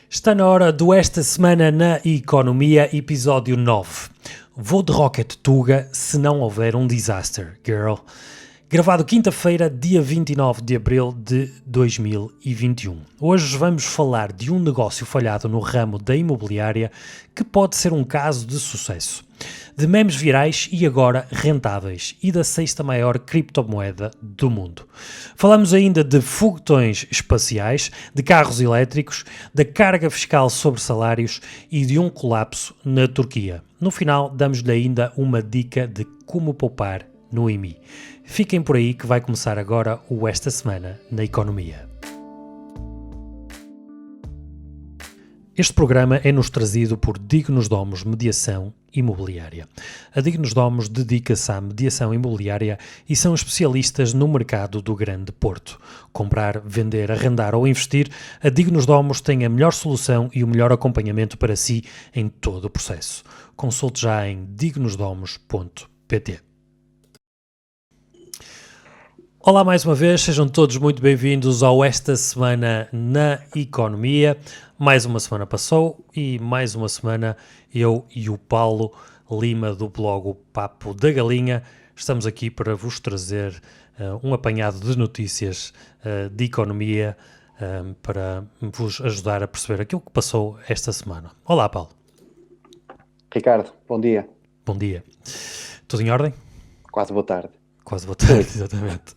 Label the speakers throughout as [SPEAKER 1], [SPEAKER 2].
[SPEAKER 1] Está na hora do Esta Semana na Economia, episódio 9. Vou de Rocket Tuga se não houver um disaster, girl. Gravado quinta-feira, dia 29 de abril de 2021. Hoje vamos falar de um negócio falhado no ramo da imobiliária que pode ser um caso de sucesso. De memes virais e agora rentáveis e da sexta maior criptomoeda do mundo. Falamos ainda de foguetões espaciais, de carros elétricos, da carga fiscal sobre salários e de um colapso na Turquia. No final, damos-lhe ainda uma dica de como poupar no IMI. Fiquem por aí que vai começar agora o Esta Semana na Economia. Este programa é-nos trazido por Dignos Domos Mediação Imobiliária. A Dignos Domos dedica-se à mediação imobiliária e são especialistas no mercado do Grande Porto. Comprar, vender, arrendar ou investir, a Dignos Domos tem a melhor solução e o melhor acompanhamento para si em todo o processo. Consulte já em dignosdomos.pt. Olá mais uma vez, sejam todos muito bem-vindos ao Esta Semana na Economia. Mais uma semana passou e mais uma semana eu e o Paulo Lima do blog O Papo da Galinha estamos aqui para vos trazer um apanhado de notícias de economia para vos ajudar a perceber aquilo que passou esta semana. Olá, Paulo.
[SPEAKER 2] Ricardo, bom dia.
[SPEAKER 1] Bom dia. Tudo em ordem?
[SPEAKER 2] Quase boa tarde.
[SPEAKER 1] Quase boa tarde, exatamente.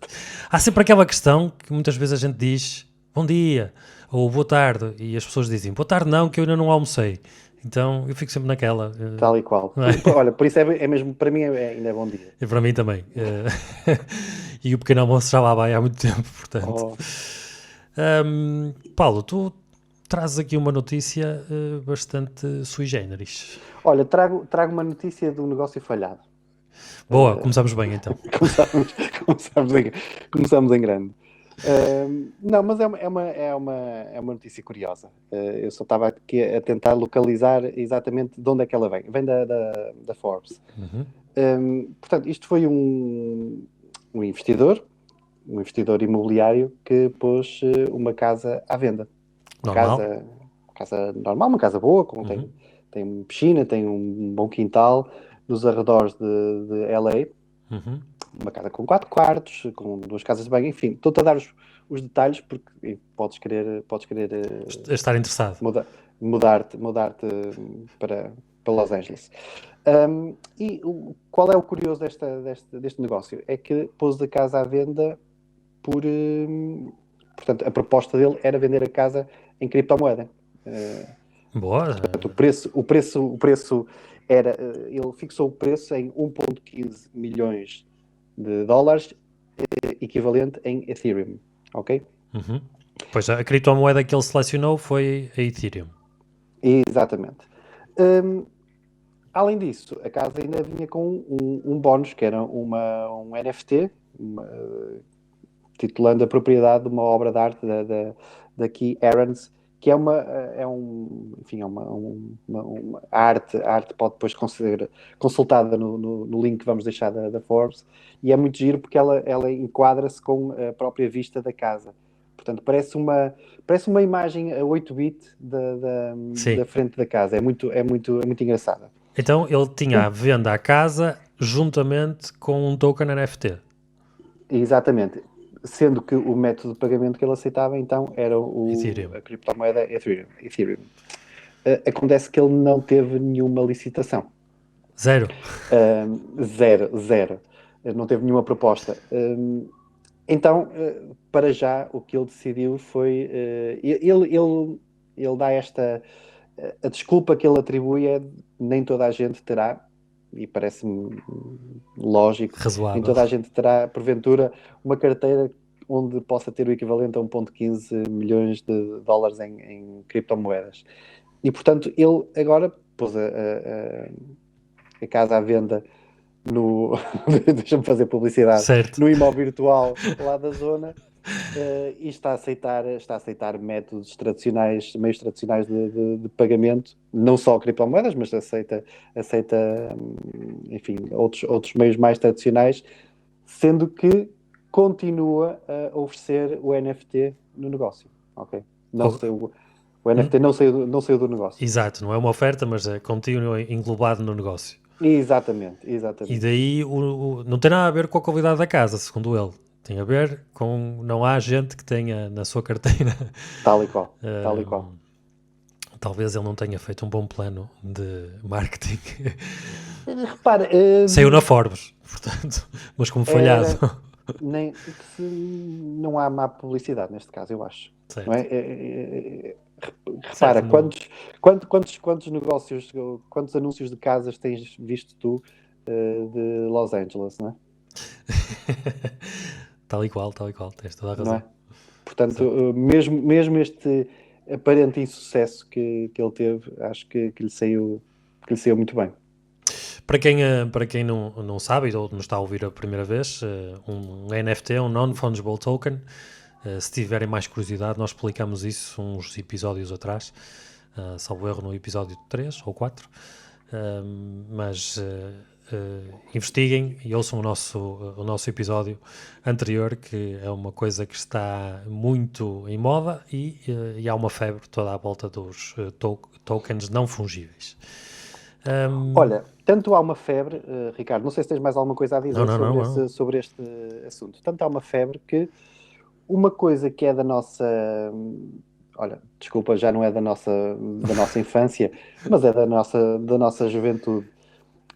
[SPEAKER 1] Há sempre aquela questão que muitas vezes a gente diz bom dia ou boa tarde e as pessoas dizem boa tarde não, que eu ainda não almocei. Então eu fico sempre naquela.
[SPEAKER 2] Tal e qual. Olha, por isso é mesmo, para mim ainda é bom dia.
[SPEAKER 1] E para mim também. E o pequeno almoço já lá vai há muito tempo, portanto. Paulo, tu trazes aqui uma notícia bastante sui generis.
[SPEAKER 2] Olha, trago uma notícia de um negócio falhado.
[SPEAKER 1] Boa, começamos bem então.
[SPEAKER 2] Começamos em grande. Não, mas é uma notícia curiosa. Eu só estava aqui a tentar localizar exatamente de onde é que ela vem. Vem da Forbes. Portanto, isto foi um investidor imobiliário que pôs uma casa à venda.
[SPEAKER 1] Normal.
[SPEAKER 2] Uma casa normal, uma casa boa, tem piscina, tem um bom quintal nos arredores de LA. Uma casa com 4 quartos, com 2 casas de banho, enfim, estou-te a dar os detalhes porque podes querer
[SPEAKER 1] Estar interessado.
[SPEAKER 2] mudar-te para Los Angeles. Qual é o curioso deste negócio? É que pôs a casa à venda portanto, a proposta dele era vender a casa em criptomoeda.
[SPEAKER 1] Boa.
[SPEAKER 2] Portanto, o preço era, ele fixou o preço em 1,15 milhões de dólares, equivalente em Ethereum, ok?
[SPEAKER 1] Pois a criptomoeda que ele selecionou foi a Ethereum.
[SPEAKER 2] Exatamente. Além disso, a casa ainda vinha com um bónus, que era um NFT, titulando a propriedade de uma obra de arte da Key Arons, que é uma arte. A arte pode depois ser consultada no link que vamos deixar da Forbes, e é muito giro porque ela enquadra-se com a própria vista da casa. Portanto, parece uma imagem a 8-bit da frente da casa. É muito engraçada.
[SPEAKER 1] Então ele tinha à venda a casa juntamente com um token NFT.
[SPEAKER 2] Exatamente. Sendo que o método de pagamento que ele aceitava, então, era a criptomoeda Ethereum. Acontece que ele não teve nenhuma licitação.
[SPEAKER 1] Zero.
[SPEAKER 2] Zero. Não teve nenhuma proposta. Então, para já, o que ele decidiu foi... Ele dá a desculpa que ele atribui é nem toda a gente terá, e parece-me lógico,
[SPEAKER 1] razoável.
[SPEAKER 2] Nem toda a gente terá, porventura, uma carteira onde possa ter o equivalente a 1,15 milhões de dólares em criptomoedas. E, portanto, ele agora pôs a casa à venda deixa-me fazer publicidade,
[SPEAKER 1] certo,
[SPEAKER 2] no imóvel virtual lá da zona, e está a aceitar métodos tradicionais, meios tradicionais de pagamento, não só criptomoedas, mas aceita enfim, outros meios mais tradicionais, sendo que continua a oferecer o NFT no negócio, ok? O NFT não saiu do negócio.
[SPEAKER 1] Exato, não é uma oferta, mas continua englobado no negócio.
[SPEAKER 2] Exatamente.
[SPEAKER 1] E daí não tem nada a ver com a qualidade da casa, segundo ele. Tem a ver com não há gente que tenha na sua carteira.
[SPEAKER 2] Tal e qual. Tal e qual.
[SPEAKER 1] Talvez ele não tenha feito um bom plano de marketing.
[SPEAKER 2] Repara,
[SPEAKER 1] Saiu na Forbes, portanto, mas como falhado.
[SPEAKER 2] Não há má publicidade neste caso, eu acho.
[SPEAKER 1] Certo.
[SPEAKER 2] Não é? Repara, quantos negócios, quantos anúncios de casas tens visto tu de Los Angeles, não é?
[SPEAKER 1] Tal e qual, tens toda a razão.
[SPEAKER 2] Não é? Portanto, mesmo este aparente insucesso que ele teve, acho que lhe saiu muito bem.
[SPEAKER 1] Para quem não sabe ou não está a ouvir a primeira vez, um NFT, um Non-Fungible Token, se tiverem mais curiosidade, nós explicamos isso uns episódios atrás, salvo erro no episódio 3 ou 4, mas investiguem e ouçam o nosso episódio anterior, que é uma coisa que está muito em moda e há uma febre toda à volta dos tokens não fungíveis.
[SPEAKER 2] Olha, tanto há uma febre, Ricardo, não sei se tens mais alguma coisa a dizer sobre este assunto. Tanto há uma febre que uma coisa que é da nossa... Olha, desculpa, já não é da nossa infância, mas é da nossa juventude.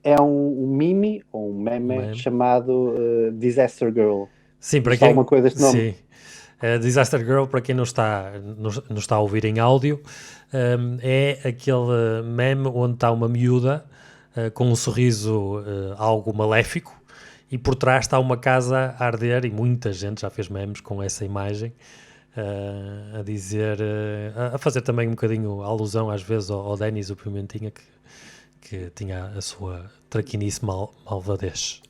[SPEAKER 2] É um meme, ou um meme chamado Disaster Girl.
[SPEAKER 1] Sim, para quem... alguma coisa deste nome? Sim. Disaster Girl, para quem não está a ouvir em áudio, é aquele meme onde está uma miúda com um sorriso algo maléfico e por trás está uma casa a arder, e muita gente já fez memes com essa imagem, a dizer, a fazer também um bocadinho alusão às vezes ao Denis, o Pimentinha, que tinha a sua traquinice malvadez.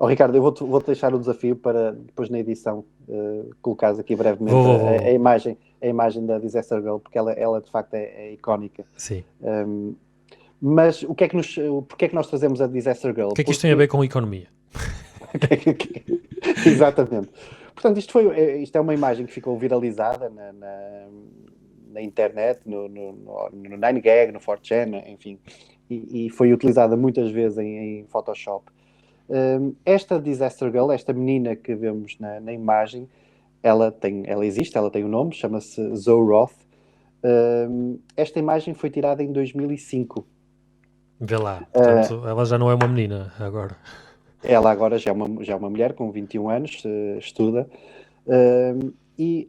[SPEAKER 2] Ricardo, eu vou-te deixar o desafio para depois na edição colocares aqui brevemente a imagem da Disaster Girl, porque ela de facto é icónica.
[SPEAKER 1] Sim.
[SPEAKER 2] Mas porque é que nós trazemos a Disaster Girl?
[SPEAKER 1] O que é que isto tem a ver com economia?
[SPEAKER 2] Exatamente. Portanto, isto é uma imagem que ficou viralizada na internet, no 9gag, no 4chan, enfim, e foi utilizada muitas vezes em Photoshop. Esta Disaster Girl, esta menina que vemos na imagem, ela existe, ela tem um nome, chama-se Zoe Roth. Esta imagem foi tirada em 2005.
[SPEAKER 1] Vê lá, portanto, ela já não é uma menina agora.
[SPEAKER 2] Ela agora já é uma mulher com 21 anos, estuda, e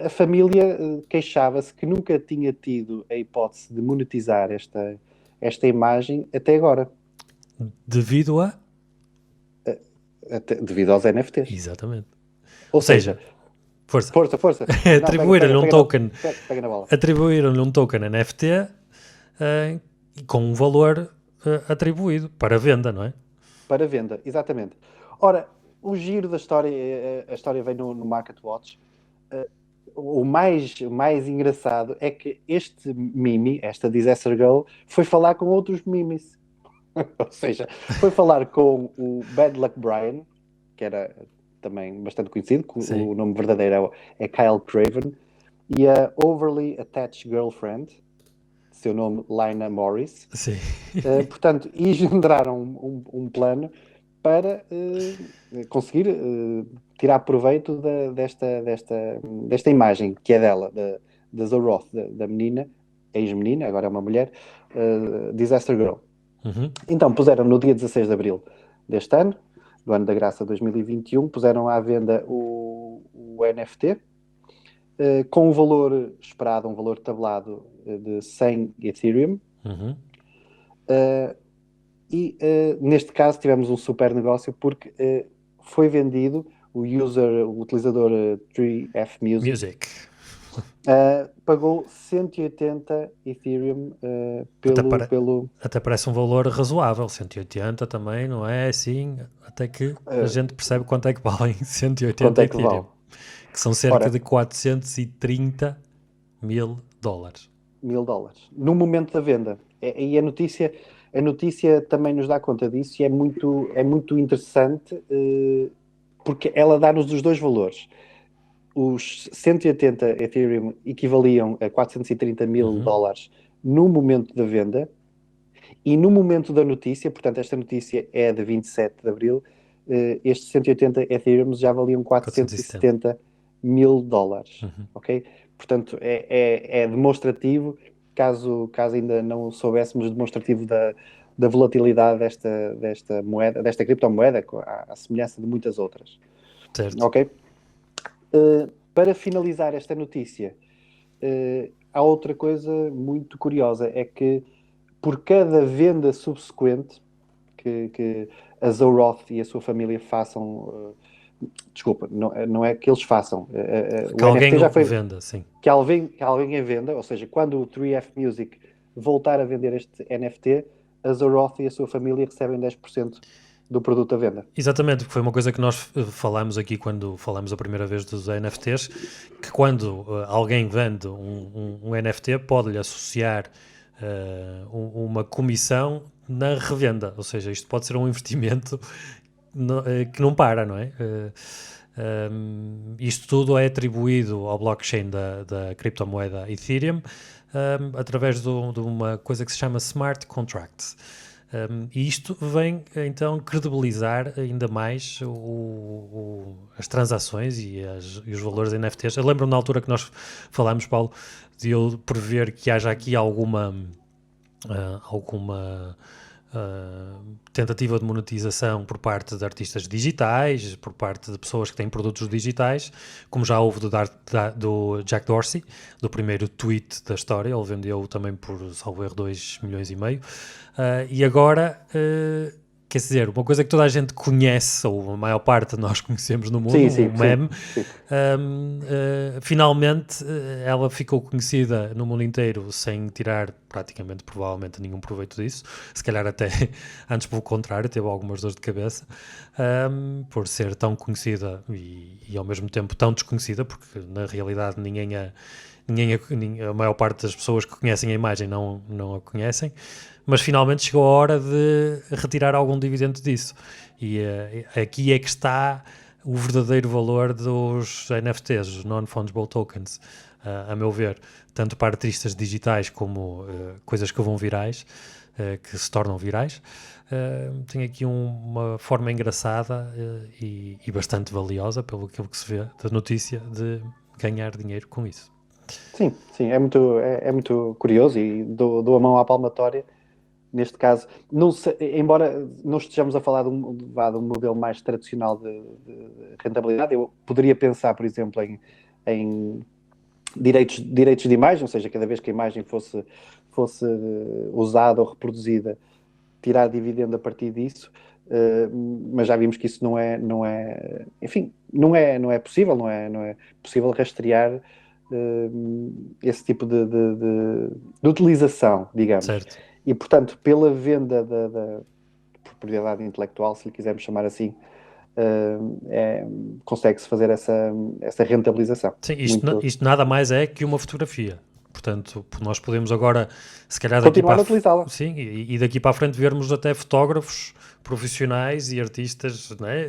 [SPEAKER 2] a família queixava-se que nunca tinha tido a hipótese de monetizar esta imagem até agora.
[SPEAKER 1] Devido
[SPEAKER 2] aos NFTs.
[SPEAKER 1] Exatamente.
[SPEAKER 2] Ou seja, força.
[SPEAKER 1] Atribuíram-lhe um token.
[SPEAKER 2] Pega na bola.
[SPEAKER 1] Atribuíram-lhe um token NFT com um valor atribuído para venda, não é?
[SPEAKER 2] Para venda, exatamente. Ora, o giro da história, a história vem no Market Watch. O mais engraçado é que este meme, esta Disaster Girl, foi falar com outros memes. Ou seja, foi falar com o Bad Luck Brian, que era também bastante conhecido, o nome verdadeiro é Kyle Craven, e a Overly Attached Girlfriend, seu nome Lina Morris.
[SPEAKER 1] Sim.
[SPEAKER 2] Portanto, engendraram um plano para conseguir tirar proveito desta imagem, que é dela, da Zoe Roth, da menina, ex-menina, agora é uma mulher, Disaster Girl.
[SPEAKER 1] Uhum.
[SPEAKER 2] Então, puseram no dia 16 de abril deste ano, do ano da graça 2021, puseram à venda o NFT, com um valor esperado, um valor tabelado de 100 Ethereum.
[SPEAKER 1] Uhum.
[SPEAKER 2] Neste caso tivemos um super negócio porque foi vendido o utilizador 3F Music. Pagou 180 Ethereum pelo...
[SPEAKER 1] Até parece um valor razoável, 180 também, não é assim? Até que a gente percebe quanto é que valem 180 Ethereum. Que são cerca de 430 mil dólares.
[SPEAKER 2] No momento da venda. E a notícia também nos dá conta disso e é muito interessante porque ela dá-nos os dois valores. os 180 Ethereum equivaliam a 430 mil dólares no momento da venda, e no momento da notícia, portanto esta notícia é de 27 de Abril, estes 180 Ethereum já valiam 470 mil dólares, ok? Portanto é demonstrativo, caso ainda não soubéssemos, demonstrativo da volatilidade desta moeda, desta criptomoeda, à semelhança de muitas outras.
[SPEAKER 1] Certo.
[SPEAKER 2] Ok? Para finalizar esta notícia, há outra coisa muito curiosa, é que por cada venda subsequente que a Zoroth e a sua família façam, desculpa, não é que eles façam,
[SPEAKER 1] Que
[SPEAKER 2] o
[SPEAKER 1] alguém
[SPEAKER 2] NFT já foi
[SPEAKER 1] venda, sim.
[SPEAKER 2] que alguém a venda, ou seja, quando o 3F Music voltar a vender este NFT, a Zoroth e a sua família recebem 10% do produto à venda.
[SPEAKER 1] Exatamente, porque foi uma coisa que nós falámos aqui quando falámos a primeira vez dos NFTs, que quando alguém vende um NFT pode-lhe associar uma comissão na revenda, ou seja, isto pode ser um investimento que não para, não é? Isto tudo é atribuído ao blockchain da criptomoeda Ethereum através de uma coisa que se chama Smart Contracts. E isto vem então credibilizar ainda mais as transações e os valores de NFTs. Eu lembro-me na altura que nós falámos, Paulo, de eu prever que haja aqui alguma tentativa de monetização por parte de artistas digitais, por parte de pessoas que têm produtos digitais, como já houve do Jack Dorsey, do primeiro tweet da história. Ele vendeu também por, salvo erro, 2,5 milhões. E agora, quer dizer, uma coisa que toda a gente conhece, ou a maior parte de nós conhecemos no mundo, um meme, finalmente ela ficou conhecida no mundo inteiro sem tirar praticamente, provavelmente, nenhum proveito disso. Se calhar até, antes pelo contrário, teve algumas dores de cabeça, por ser tão conhecida e ao mesmo tempo tão desconhecida, porque na realidade a maior parte das pessoas que conhecem a imagem não a conhecem. Mas finalmente chegou a hora de retirar algum dividendo disso. E aqui é que está o verdadeiro valor dos NFTs, os Non-Fungible Tokens, a meu ver, tanto para artistas digitais como coisas que vão virais, que se tornam virais. Tem aqui uma forma engraçada e bastante valiosa, pelo que se vê da notícia, de ganhar dinheiro com isso.
[SPEAKER 2] Sim, é muito curioso, e dou a mão à palmatória. Neste caso, embora não estejamos a falar de um modelo mais tradicional de rentabilidade, eu poderia pensar, por exemplo, em direitos de imagem, ou seja, cada vez que a imagem fosse usada ou reproduzida, tirar dividendo a partir disso, mas já vimos que isso não é possível, não é possível rastrear esse tipo de utilização, digamos.
[SPEAKER 1] Certo.
[SPEAKER 2] E, portanto, pela venda da propriedade intelectual, se lhe quisermos chamar assim, consegue-se fazer essa rentabilização.
[SPEAKER 1] Sim, isto nada mais é que uma fotografia. Portanto, nós podemos agora, se calhar,
[SPEAKER 2] continuar a utilizá-la.
[SPEAKER 1] Sim, e daqui para a frente vermos até fotógrafos profissionais e artistas, não é,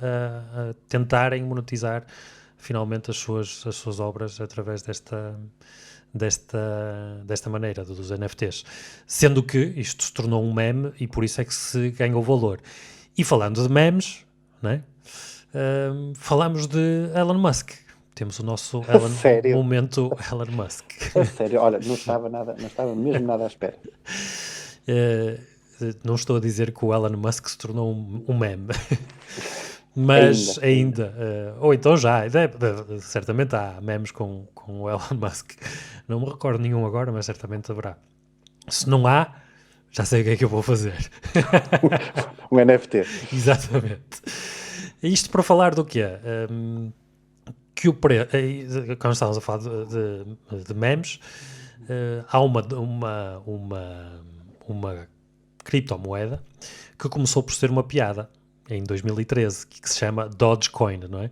[SPEAKER 1] a tentarem monetizar finalmente as suas obras através desta maneira, dos NFTs. Sendo que isto se tornou um meme e por isso é que se ganhou valor. E falando de memes, não é? Falamos de Elon Musk. Temos o nosso momento Elon Musk.
[SPEAKER 2] A sério, olha, não estava mesmo nada à espera.
[SPEAKER 1] Não estou a dizer que o Elon Musk se tornou um meme. Mas ainda. Ou então já, certamente há memes com o Elon Musk. Não me recordo nenhum agora, mas certamente haverá. Se não há, já sei o que é que eu vou fazer.
[SPEAKER 2] Um NFT.
[SPEAKER 1] Exatamente. Isto para falar do quê? Que o preço, quando estávamos a falar de memes, há uma criptomoeda que começou por ser uma piada em 2013, que se chama Dogecoin, não é?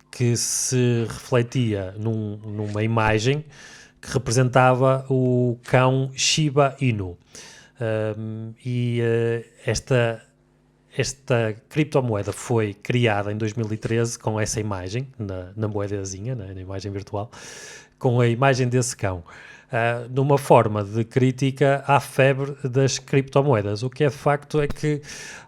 [SPEAKER 1] Que se refletia numa imagem que representava o cão Shiba Inu. esta criptomoeda foi criada em 2013 com essa imagem, na moedazinha, na imagem virtual, com a imagem desse cão, numa forma de crítica à febre das criptomoedas. O que é de facto é que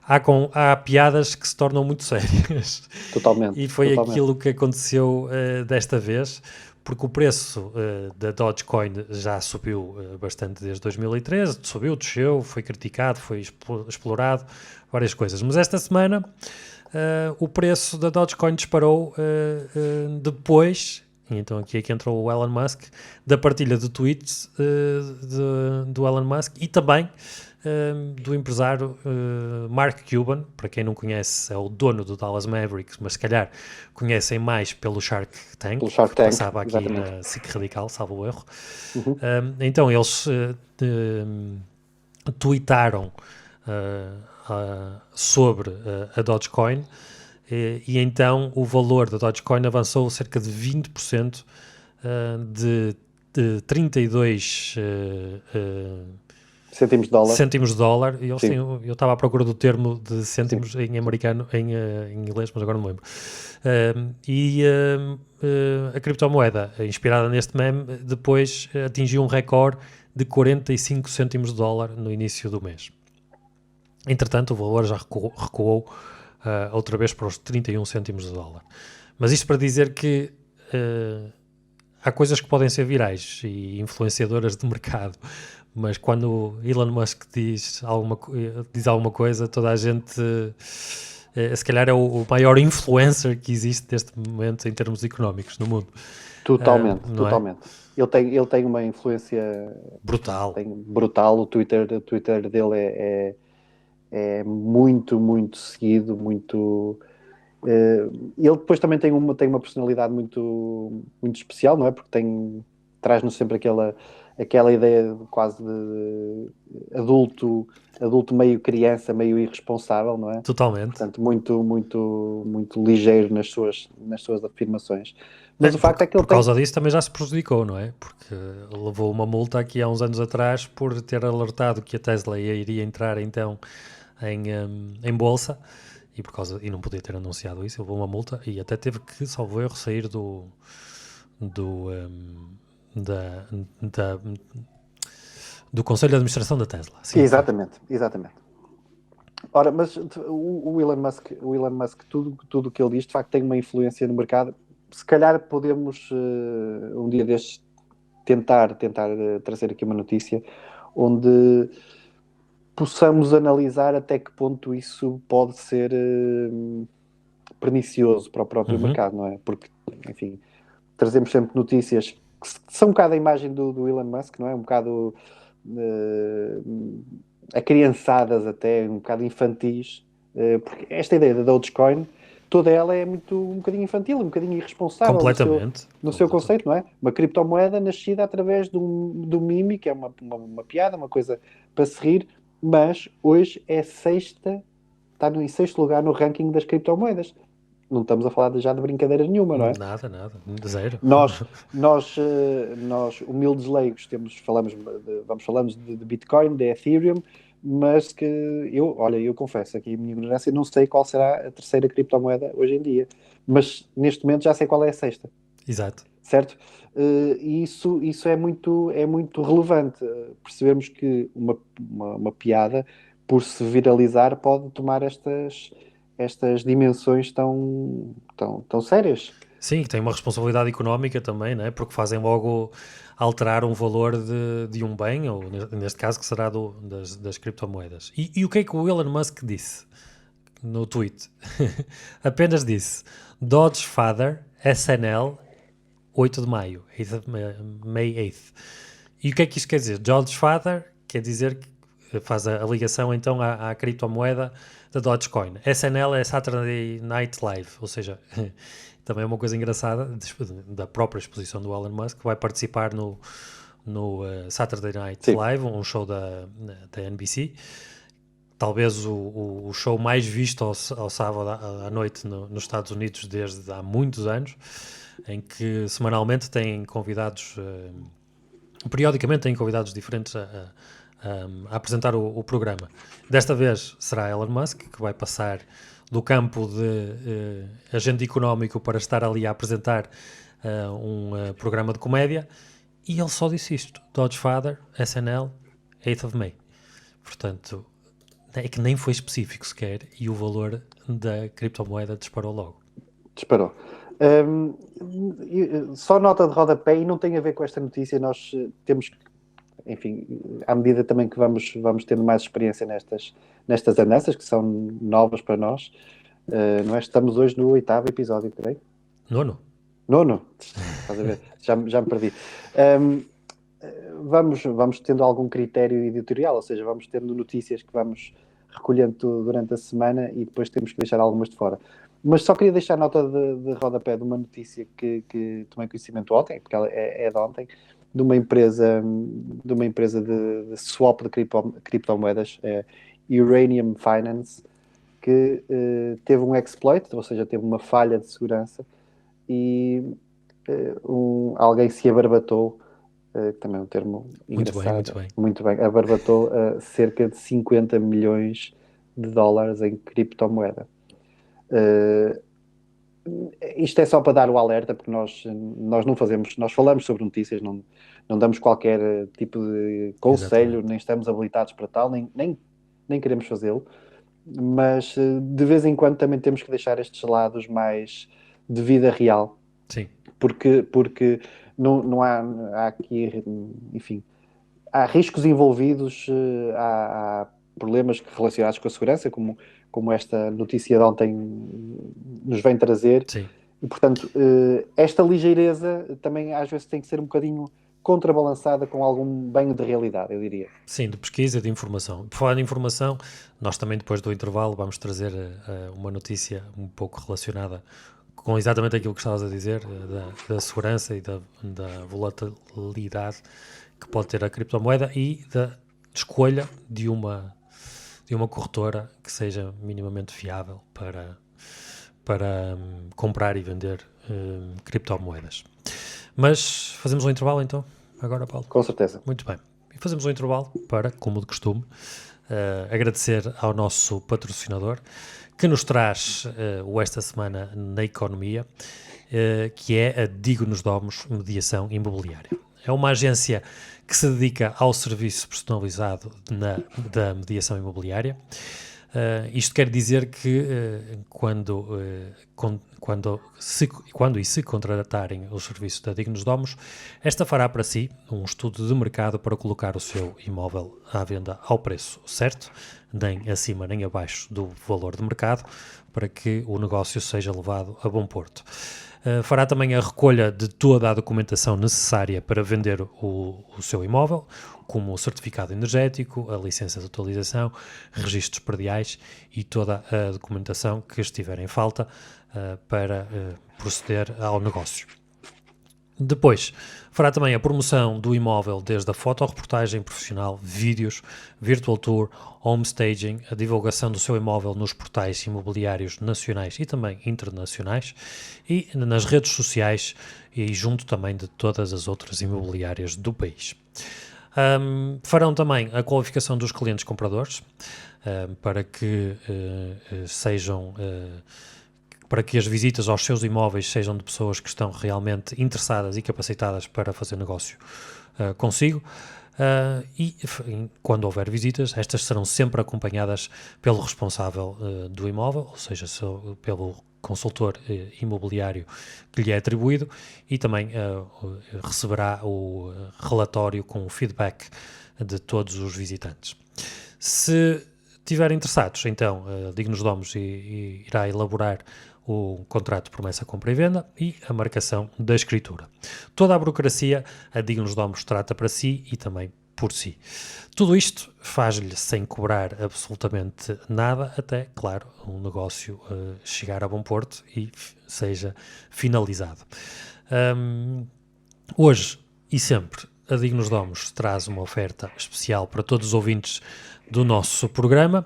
[SPEAKER 1] há piadas que se tornam muito sérias.
[SPEAKER 2] Totalmente.
[SPEAKER 1] E foi
[SPEAKER 2] totalmente.
[SPEAKER 1] aquilo que aconteceu desta vez, porque o preço da Dogecoin já subiu bastante desde 2013, subiu, desceu, foi criticado, foi explorado, várias coisas. Mas esta semana o preço da Dogecoin disparou depois, e então aqui é que entrou o Elon Musk, da partilha de tweets do Elon Musk e também do empresário Mark Cuban. Para quem não conhece, é o dono do Dallas Mavericks, mas se calhar conhecem mais pelo Shark Tank, que passava aqui
[SPEAKER 2] exatamente.
[SPEAKER 1] na SIC Radical, salvo o erro.
[SPEAKER 2] Uhum.
[SPEAKER 1] Então eles tweetaram sobre a Dogecoin e então o valor da Dogecoin avançou cerca de 20%, de 32 cêntimos de dólar. E eu estava à procura do termo de cêntimos em americano, em inglês, mas agora não me lembro. A criptomoeda, inspirada neste meme, depois atingiu um recorde de 45 cêntimos de dólar no início do mês. Entretanto, o valor já recuou outra vez para os 31 cêntimos de dólar. Mas isto para dizer que há coisas que podem ser virais e influenciadoras de mercado, mas quando Elon Musk diz alguma coisa, toda a gente, se calhar é o maior influencer que existe neste momento em termos económicos no mundo.
[SPEAKER 2] Totalmente.
[SPEAKER 1] É?
[SPEAKER 2] Ele tem uma influência brutal. O Twitter dele é muito, muito seguido, muito... ele depois também tem uma personalidade muito, muito especial, não é? Porque traz-nos sempre aquela ideia quase de adulto meio criança, meio irresponsável, não é?
[SPEAKER 1] Totalmente.
[SPEAKER 2] Portanto, muito, muito, muito ligeiro nas suas afirmações. Mas o facto é que ele
[SPEAKER 1] por causa disso também já se prejudicou, não é? Porque levou uma multa aqui há uns anos atrás por ter alertado que a Tesla iria entrar então em bolsa e não podia ter anunciado isso. Levou uma multa e até teve que, salvo erro, sair do Conselho de Administração da Tesla.
[SPEAKER 2] Sim, exatamente. Ora, mas o Elon Musk, tudo o que ele diz, de facto, tem uma influência no mercado. Se calhar podemos, um dia destes, tentar trazer aqui uma notícia onde possamos analisar até que ponto isso pode ser pernicioso para o próprio mercado, não é? Porque, enfim, trazemos sempre notícias que são um bocado a imagem do Elon Musk, não é? Um bocado acriançadas até, um bocado infantis, porque esta ideia da Dogecoin, toda ela é um bocadinho infantil, um bocadinho irresponsável no seu conceito, não é? Uma criptomoeda nascida através do meme, que é uma piada, uma coisa para se rir, mas hoje está em sexto lugar no ranking das criptomoedas. Não estamos a falar já de brincadeira nenhuma, não é?
[SPEAKER 1] Nada, zero.
[SPEAKER 2] Nós humildes leigos, vamos falando de Bitcoin, de Ethereum, mas que eu confesso aqui a minha ignorância, não sei qual será a terceira criptomoeda hoje em dia, mas neste momento já sei qual é a sexta.
[SPEAKER 1] Exato.
[SPEAKER 2] Certo? E isso é muito relevante. Percebemos que uma piada, por se viralizar, pode tomar estas dimensões tão sérias.
[SPEAKER 1] Sim, tem uma responsabilidade económica também, né? Porque fazem logo alterar um valor de um bem, ou neste caso que será das criptomoedas. E o que é que o Elon Musk disse no tweet? Apenas disse: Dodge Father, SNL, 8 de maio, May 8th. E o que é que isto quer dizer? Dodge Father quer dizer que faz a ligação então à criptomoeda da Dogecoin. SNL é Saturday Night Live, ou seja, também é uma coisa engraçada da própria exposição do Elon Musk, que vai participar no Saturday Night Live, um show da NBC. Talvez o show mais visto ao sábado à noite nos Estados Unidos desde há muitos anos, em que semanalmente têm convidados, periodicamente têm convidados diferentes a a apresentar o programa. Desta vez será Elon Musk, que vai passar do campo de agente económico para estar ali a apresentar um programa de comédia, e ele só disse isto: Dodge SNL, 8th of May. Portanto, é que nem foi específico sequer, e o valor da criptomoeda disparou logo.
[SPEAKER 2] Disparou. Só nota de rodapé, e não tem a ver com esta notícia. Nós temos, enfim, à medida também que vamos tendo mais experiência nestas andanças, que são novas para nós, não é? Estamos hoje no 8º episódio, creio.
[SPEAKER 1] Nono?
[SPEAKER 2] Estás a ver? Já me perdi. Vamos tendo algum critério editorial, ou seja, vamos tendo notícias que vamos recolhendo durante a semana e depois temos que deixar algumas de fora. Mas só queria deixar nota de rodapé de uma notícia que tomei conhecimento ontem, porque ela é de ontem, de uma empresa de swap de criptomoedas, Uranium Finance, que teve um exploit, ou seja, teve uma falha de segurança, e alguém se abarbatou, também é um termo engraçado. Muito bem. Abarbatou cerca de 50 milhões de dólares em criptomoeda. Isto é só para dar o alerta, porque nós não fazemos, nós falamos sobre notícias, não damos qualquer tipo de conselho, exatamente, nem estamos habilitados para tal, nem queremos fazê-lo, mas de vez em quando também temos que deixar estes lados mais de vida real.
[SPEAKER 1] Sim.
[SPEAKER 2] Porque não há aqui, enfim, há riscos envolvidos, há problemas relacionados com a segurança, como esta notícia de ontem nos vem trazer.
[SPEAKER 1] Sim.
[SPEAKER 2] E, portanto, esta ligeireza também às vezes tem que ser um bocadinho contrabalançada com algum banho de realidade, eu diria.
[SPEAKER 1] Sim, de pesquisa, de informação. Por falar de informação, nós também depois do intervalo vamos trazer uma notícia um pouco relacionada com exatamente aquilo que estavas a dizer, da segurança e da volatilidade que pode ter a criptomoeda e da escolha de uma corretora que seja minimamente fiável para comprar e vender criptomoedas. Mas fazemos um intervalo então, agora, Paulo?
[SPEAKER 2] Com certeza.
[SPEAKER 1] Muito bem. E fazemos um intervalo para, como de costume, agradecer ao nosso patrocinador, que nos traz esta semana na economia, que é a Digo-nos Domos Mediação Imobiliária. É uma agência que se dedica ao serviço personalizado da mediação imobiliária. Isto quer dizer que quando e se contratarem os serviços da Digo-nos Domos, esta fará para si um estudo de mercado para colocar o seu imóvel à venda ao preço certo, nem acima nem abaixo do valor de mercado, para que o negócio seja levado a bom porto. Fará também a recolha de toda a documentação necessária para vender o seu imóvel, como o certificado energético, a licença de utilização, registros prediais e toda a documentação que estiver em falta para proceder ao negócio. Depois, fará também a promoção do imóvel desde a fotoreportagem profissional, vídeos, virtual tour, home staging, a divulgação do seu imóvel nos portais imobiliários nacionais e também internacionais e nas redes sociais e junto também de todas as outras imobiliárias do país. Farão também a qualificação dos clientes compradores para que para que as visitas aos seus imóveis sejam de pessoas que estão realmente interessadas e capacitadas para fazer negócio consigo. E quando houver visitas, estas serão sempre acompanhadas pelo responsável do imóvel, ou seja, pelo consultor imobiliário que lhe é atribuído, e também receberá o relatório com o feedback de todos os visitantes. Se estiverem interessados, então, Digo-nos Domos irá elaborar o contrato de promessa, compra e venda e a marcação da escritura. Toda a burocracia a Digo-nos Domos trata para si e também por si. Tudo isto faz-lhe sem cobrar absolutamente nada, até, claro, um negócio chegar a bom porto e seja finalizado. Hoje e sempre, a Digo-nos Domos traz uma oferta especial para todos os ouvintes do nosso programa.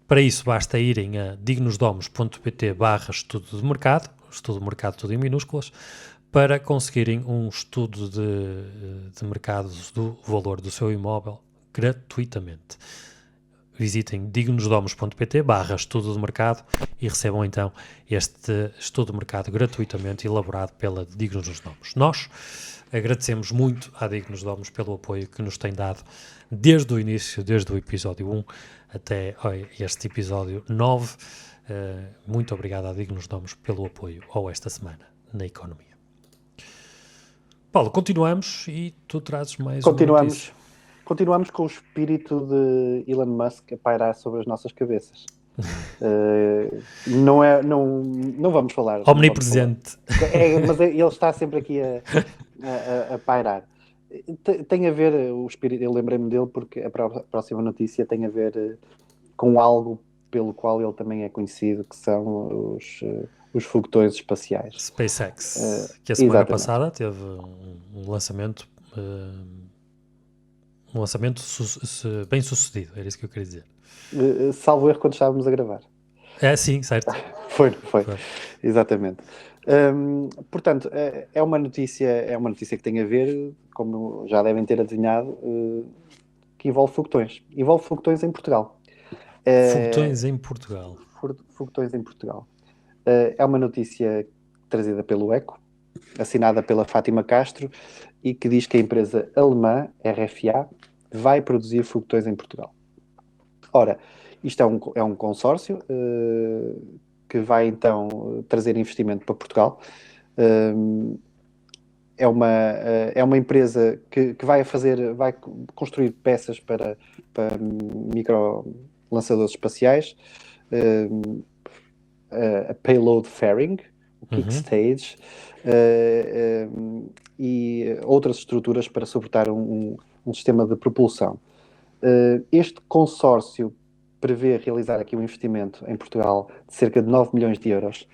[SPEAKER 1] Para isso basta irem a dignosdomos.pt/estudo de mercado, estudo de mercado tudo em minúsculas, para conseguirem um estudo de mercado do valor do seu imóvel gratuitamente. Visitem dignosdomos.pt/estudo de mercado e recebam então este estudo de mercado gratuitamente elaborado pela Dignos dos Domos. Nós agradecemos muito à Dignos Domos pelo apoio que nos tem dado desde o início, desde o episódio 1 até este episódio 9. Muito obrigado à Dignos Domos pelo apoio ao Esta Semana na Economia. Paulo, continuamos e tu trazes mais uma notícia.
[SPEAKER 2] Continuamos com o espírito de Elon Musk a pairar sobre as nossas cabeças. Não vamos falar.
[SPEAKER 1] Omnipresente.
[SPEAKER 2] Mas ele está sempre aqui a pairar. Tem a ver, o espírito, eu lembrei-me dele porque a próxima notícia tem a ver com algo pelo qual ele também é conhecido, que são os foguetões espaciais.
[SPEAKER 1] SpaceX, que a semana passada teve um lançamento bem sucedido, era isso que eu queria dizer.
[SPEAKER 2] Salvo erro quando estávamos a gravar.
[SPEAKER 1] Sim, certo.
[SPEAKER 2] Foi. Exatamente. Portanto, é uma notícia que tem a ver, como já devem ter adivinhado, que envolve foguetões. Envolve foguetões em Portugal.
[SPEAKER 1] Foguetões em Portugal.
[SPEAKER 2] Foguetões em Portugal. É uma notícia trazida pelo Eco, assinada pela Fátima Castro, e que diz que a empresa alemã, RFA, vai produzir foguetões em Portugal. Ora, isto é um consórcio que vai então trazer investimento para Portugal. É uma empresa que vai construir peças para micro lançadores espaciais, a payload fairing, o kickstage, e outras estruturas para suportar um sistema de propulsão. Este consórcio prevê realizar aqui um investimento em Portugal de cerca de 9 milhões de euros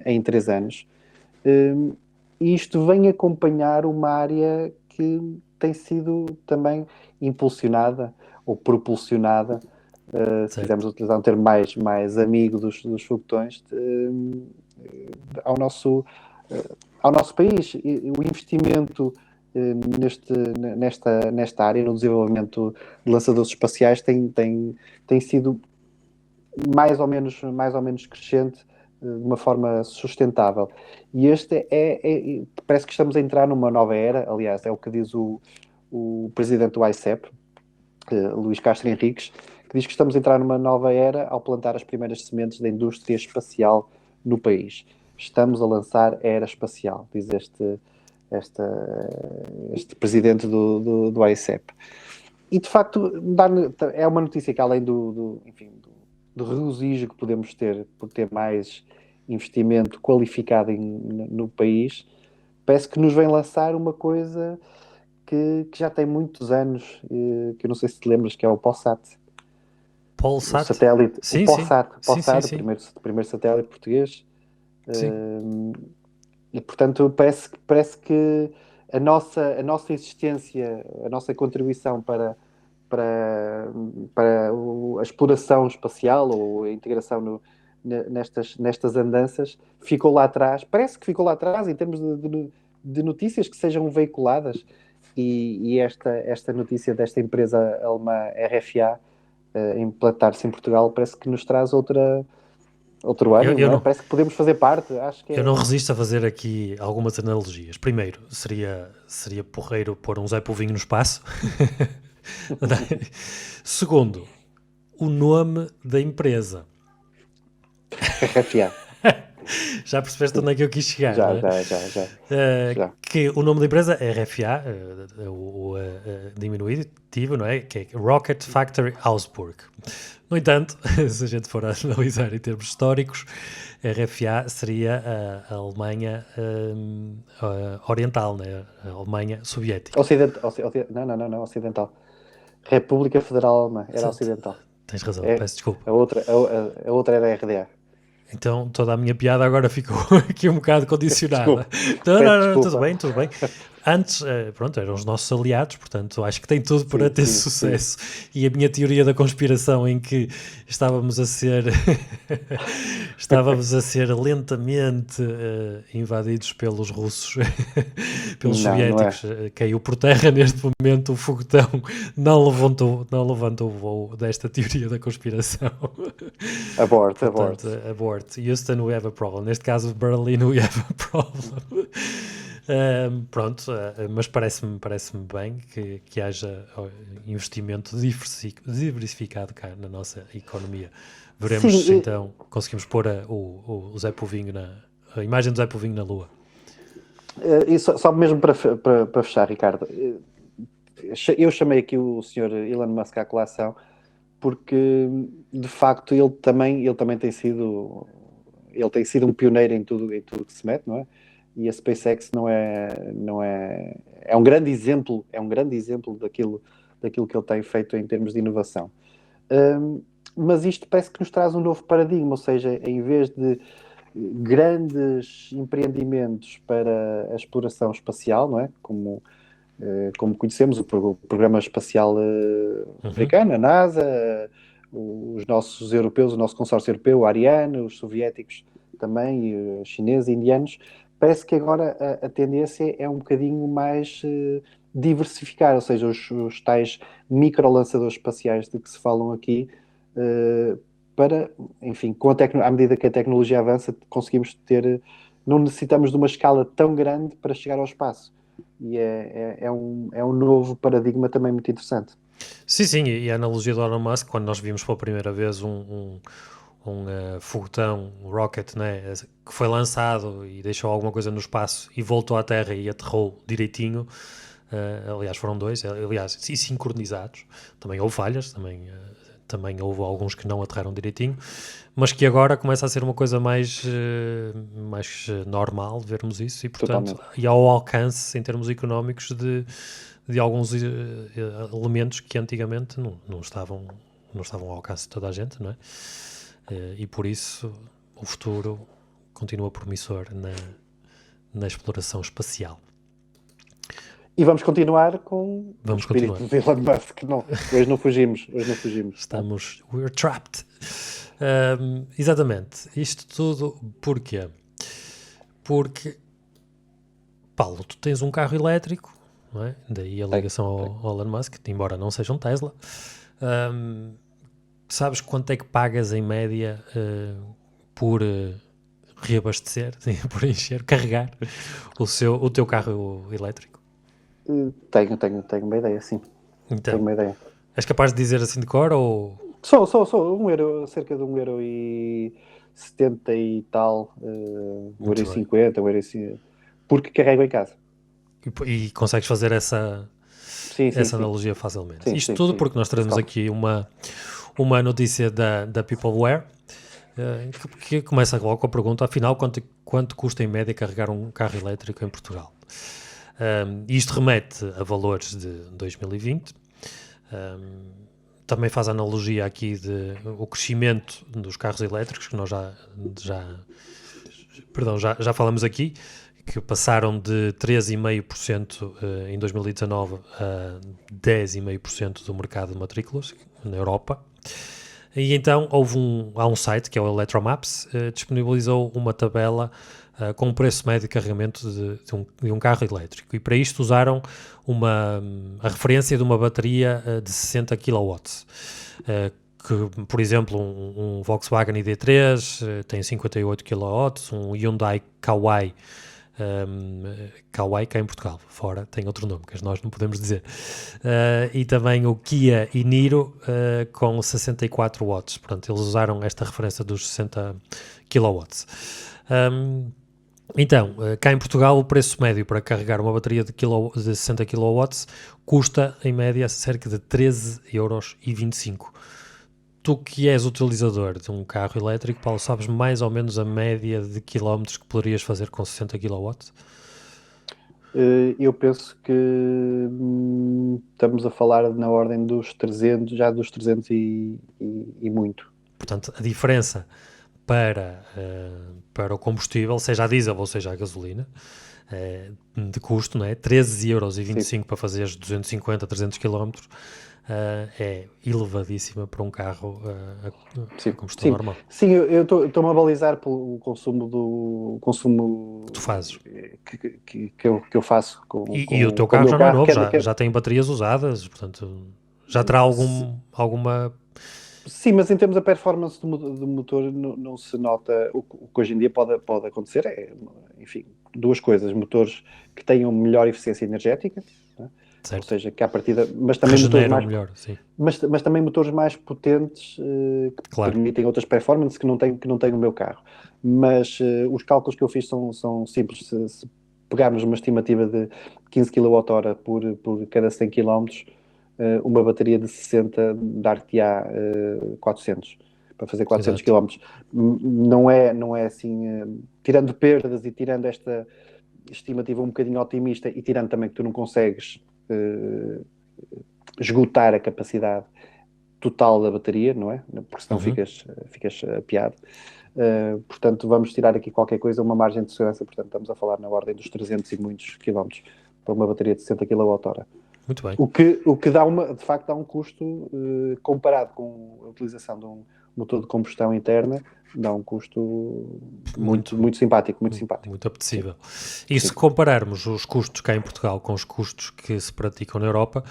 [SPEAKER 2] em 3 anos. E isto vem acompanhar uma área que tem sido também impulsionada ou propulsionada, se quisermos utilizar um termo mais amigo dos foguetões, ao nosso país. O investimento nesta área, no desenvolvimento de lançadores espaciais, tem sido mais ou menos crescente, de uma forma sustentável. E este parece que estamos a entrar numa nova era. Aliás, é o que diz o presidente do ICEP, Luís Castro Henriques, que diz que estamos a entrar numa nova era ao plantar as primeiras sementes da indústria espacial no país. Estamos a lançar a era espacial, diz este presidente do ICEP. E, de facto, é uma notícia que, além do regozijo que podemos ter por ter mais investimento qualificado no país, parece que nos vem lançar uma coisa que já tem muitos anos, que eu não sei se te lembras, que é o Polsat. O satélite,
[SPEAKER 1] sim,
[SPEAKER 2] o Polsat,
[SPEAKER 1] sim.
[SPEAKER 2] O primeiro satélite português. E, portanto, parece que a nossa existência, a nossa contribuição para a exploração espacial ou a integração nestas andanças ficou lá atrás. Parece que ficou lá atrás em termos de notícias que sejam veiculadas. E esta notícia desta empresa alemã RFA implantar-se em Portugal parece que nos traz outro ânimo, parece que podemos fazer parte. Acho que
[SPEAKER 1] eu não resisto a fazer aqui algumas analogias. Primeiro, seria porreiro pôr um Zé Povinho no espaço. Segundo, o nome da empresa.
[SPEAKER 2] RFA.
[SPEAKER 1] Já percebeste onde é que eu quis chegar?
[SPEAKER 2] Já.
[SPEAKER 1] Que o nome da empresa é RFA, o diminutivo, não é? Que é Rocket Factory Augsburg. No entanto, se a gente for analisar em termos históricos, RFA seria a Alemanha oriental, né? A Alemanha soviética.
[SPEAKER 2] Não, ocidental. República Federal Alemã, era ocidental.
[SPEAKER 1] Tens razão, peço desculpa.
[SPEAKER 2] A outra era a RDA.
[SPEAKER 1] Então toda a minha piada agora ficou aqui um bocado condicionada. Não, tudo bem. antes, pronto, eram os nossos aliados, portanto, acho que tem tudo para ter
[SPEAKER 2] sim,
[SPEAKER 1] sucesso. E a minha teoria da conspiração em que estávamos a ser estávamos a ser lentamente invadidos pelos russos, pelos
[SPEAKER 2] não é.
[SPEAKER 1] soviéticos, caiu por terra neste momento, o foguetão não levantou o voo desta teoria da conspiração.
[SPEAKER 2] Abort.
[SPEAKER 1] Portanto, abort. Houston, we have a problem. Neste caso, Berlin, we have a problem. Pronto, mas parece-me bem que haja investimento diversificado cá na nossa economia. Veremos se então conseguimos pôr o Zé Povinho a imagem do Zé Povinho na Lua.
[SPEAKER 2] E só mesmo para fechar, Ricardo, eu chamei aqui o senhor Elon Musk à colação porque, de facto, ele também tem sido um pioneiro em tudo que se mete, não é? E a SpaceX é um grande exemplo daquilo que ele tem feito em termos de inovação. Mas isto parece que nos traz um novo paradigma, ou seja, em vez de grandes empreendimentos para a exploração espacial, não é? Como conhecemos, o programa espacial americano, a NASA, os nossos europeus, o nosso consórcio europeu, o Ariane, os soviéticos também, e os chineses e indianos, parece que agora a tendência é um bocadinho mais diversificar, ou seja, os tais microlançadores espaciais de que se falam aqui, para, enfim, à medida que a tecnologia avança, conseguimos não necessitamos de uma escala tão grande para chegar ao espaço. E é um novo paradigma também muito interessante.
[SPEAKER 1] Sim, e a analogia do Elon Musk, quando nós vimos pela primeira vez um foguetão, um rocket, né, que foi lançado e deixou alguma coisa no espaço e voltou à Terra e aterrou direitinho, aliás foram dois, e sincronizados, também houve falhas, também houve alguns que não aterraram direitinho, mas que agora começa a ser uma coisa mais normal vermos isso e, portanto,
[SPEAKER 2] Totalmente.
[SPEAKER 1] e ao alcance em termos económicos de alguns elementos que antigamente não estavam ao alcance de toda a gente, não é? E por isso o futuro continua promissor na exploração espacial.
[SPEAKER 2] E vamos continuar com o espírito de Elon Musk. Não, hoje não fugimos.
[SPEAKER 1] We're trapped. Exatamente. Isto tudo porquê? Porque, Paulo, tu tens um carro elétrico, não é? Daí a ligação ao Elon Musk, embora não seja um Tesla. Sabes quanto é que pagas em média por reabastecer, por encher, carregar o teu carro elétrico?
[SPEAKER 2] Tenho uma ideia, sim.
[SPEAKER 1] Então,
[SPEAKER 2] tenho uma ideia.
[SPEAKER 1] És capaz de dizer assim de cor ou...
[SPEAKER 2] Sou cerca de €1,70 e tal, €1,50, porque carrego em casa.
[SPEAKER 1] E consegues fazer essa analogia facilmente. Isto tudo porque nós trazemos aqui uma notícia da Peopleware, que começa logo com a pergunta, afinal, quanto custa em média carregar um carro elétrico em Portugal? Isto remete a valores de 2020, também faz analogia aqui o crescimento dos carros elétricos, que nós já falamos aqui, que passaram de 13,5% em 2019 a 10,5% do mercado de matrículas na Europa. E então há um site, que é o Electromaps, disponibilizou uma tabela com o preço médio de carregamento de um carro elétrico. E para isto usaram a referência de uma bateria de 60 kW. Que, por exemplo, um Volkswagen ID3 tem 58 kW, um Hyundai Kauai, cá em Portugal, fora tem outro nome que nós não podemos dizer, e também o Kia e Niro com 64 watts. Portanto, eles usaram esta referência dos 60 kW. Então, cá em Portugal, o preço médio para carregar uma bateria de 60 kW custa, em média, cerca de 13,25€. Tu que és utilizador de um carro elétrico, Paulo, sabes mais ou menos a média de quilómetros que poderias fazer com 60 kW?
[SPEAKER 2] Eu penso que estamos a falar na ordem dos 300, já dos 300 e muito.
[SPEAKER 1] Portanto, a diferença para o combustível, seja a diesel ou seja a gasolina, de custo, não é? 13,25 € para fazeres 250, 300 km. É elevadíssima para um carro a combustão normal.
[SPEAKER 2] Sim, eu estou-me a balizar pelo consumo
[SPEAKER 1] Que tu fazes.
[SPEAKER 2] que eu faço
[SPEAKER 1] E o teu
[SPEAKER 2] com o
[SPEAKER 1] carro
[SPEAKER 2] meu
[SPEAKER 1] já não é
[SPEAKER 2] carro.
[SPEAKER 1] novo, já tem baterias usadas, portanto, já terá alguma...
[SPEAKER 2] Sim, mas em termos da performance do motor não se nota. O que hoje em dia pode acontecer enfim, duas coisas: motores que tenham melhor eficiência energética, né? Ou
[SPEAKER 1] Certo.
[SPEAKER 2] seja, que à partida, mas também motores
[SPEAKER 1] Regeneram
[SPEAKER 2] mais,
[SPEAKER 1] melhor, sim.
[SPEAKER 2] mas também motores mais potentes, que
[SPEAKER 1] Claro.
[SPEAKER 2] permitem outras performances que não tem no meu carro. Mas os cálculos que eu fiz são simples. Se pegarmos uma estimativa de 15 kWh por cada 100 km, uma bateria de 60 dar-te-á 400 para fazer 400
[SPEAKER 1] Exato.
[SPEAKER 2] km. Não é assim, tirando perdas e tirando esta estimativa um bocadinho otimista e tirando também que tu não consegues esgotar a capacidade total da bateria, não é? Porque senão ficas apiado. Portanto, vamos tirar aqui qualquer coisa, uma margem de segurança. Portanto, estamos a falar na ordem dos 300 e muitos quilómetros para uma bateria de 60 kWh.
[SPEAKER 1] Muito bem.
[SPEAKER 2] O que dá de facto dá um custo, comparado com a utilização de um motor de combustão interna, dá um custo muito simpático, muito simpático.
[SPEAKER 1] Muito apetecível.
[SPEAKER 2] Sim.
[SPEAKER 1] E se compararmos os custos cá em Portugal com os custos que se praticam na Europa,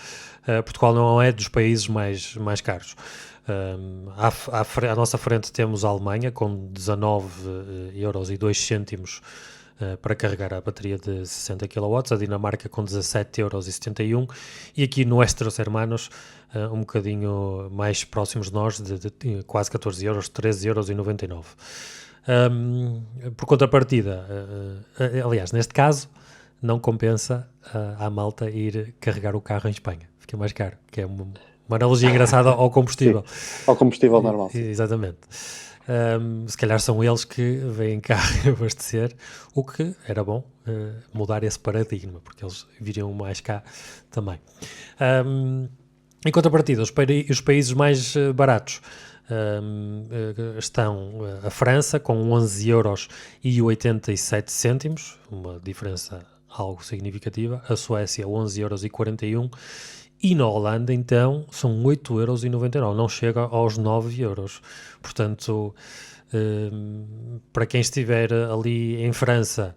[SPEAKER 1] Portugal não é dos países mais caros. À nossa frente temos a Alemanha com 19,02 € para carregar a bateria de 60 kW, a Dinamarca com 17,71 € e aqui no Estros Hermanos, um bocadinho mais próximos de nós, de quase 14 €, 13,99 €. Por contrapartida, aliás, neste caso, não compensa à malta ir carregar o carro em Espanha, fica mais caro, que é uma analogia engraçada ao combustível.
[SPEAKER 2] Sim, ao combustível normal. Sim.
[SPEAKER 1] Exatamente. Se calhar são eles que vêm cá abastecer, o que era bom mudar esse paradigma, porque eles viriam mais cá também. Em contrapartida, os países mais baratos estão a França com 11,87 €, uma diferença algo significativa, a Suécia 11,41 € e na Holanda então são 8,99 €, não chega aos 9 €. Portanto, para quem estiver ali em França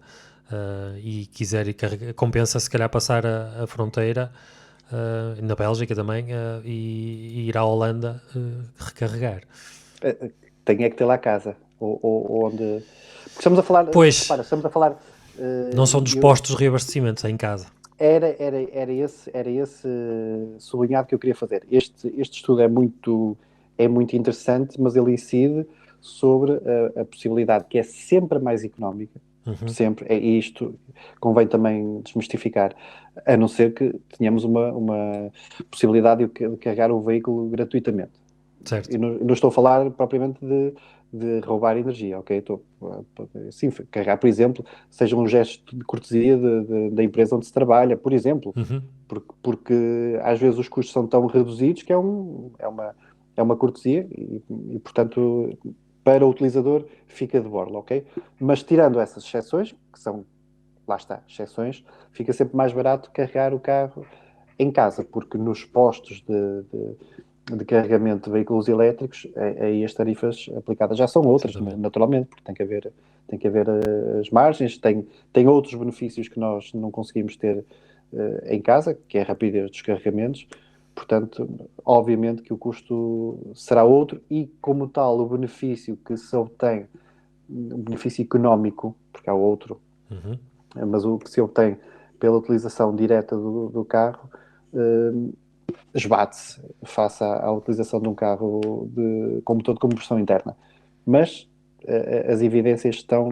[SPEAKER 1] e quiser ir carregar, compensa se calhar passar a fronteira na Bélgica também e ir à Holanda recarregar.
[SPEAKER 2] Tem que ter lá a casa ou onde... Porque estamos a falar...
[SPEAKER 1] Pois,
[SPEAKER 2] repara, estamos a falar...
[SPEAKER 1] não são dos postos de reabastecimento, é em casa.
[SPEAKER 2] Era esse sublinhado que eu queria fazer. Este estudo é muito interessante, mas ele incide sobre a possibilidade que é sempre mais económica, sempre, e isto convém também desmistificar, a não ser que tenhamos uma possibilidade de carregar o veículo gratuitamente.
[SPEAKER 1] Certo.
[SPEAKER 2] Eu não estou a falar propriamente de roubar energia, ok? Sim, carregar, por exemplo, seja um gesto de cortesia da empresa onde se trabalha, por exemplo, porque às vezes os custos são tão reduzidos que é uma cortesia e, portanto, para o utilizador fica de borla, ok? Mas tirando essas exceções, que são, lá está, exceções, fica sempre mais barato carregar o carro em casa, porque nos postos de carregamento de veículos elétricos, aí as tarifas aplicadas já são outras, naturalmente, porque tem que haver as margens, tem outros benefícios que nós não conseguimos ter em casa, que é a rapidez dos carregamentos. Portanto, obviamente que o custo será outro e, como tal, o benefício que se obtém, o benefício económico, porque há outro, mas o que se obtém pela utilização direta do carro, esbate-se face à utilização de um carro com motor de combustão interna. Mas as evidências estão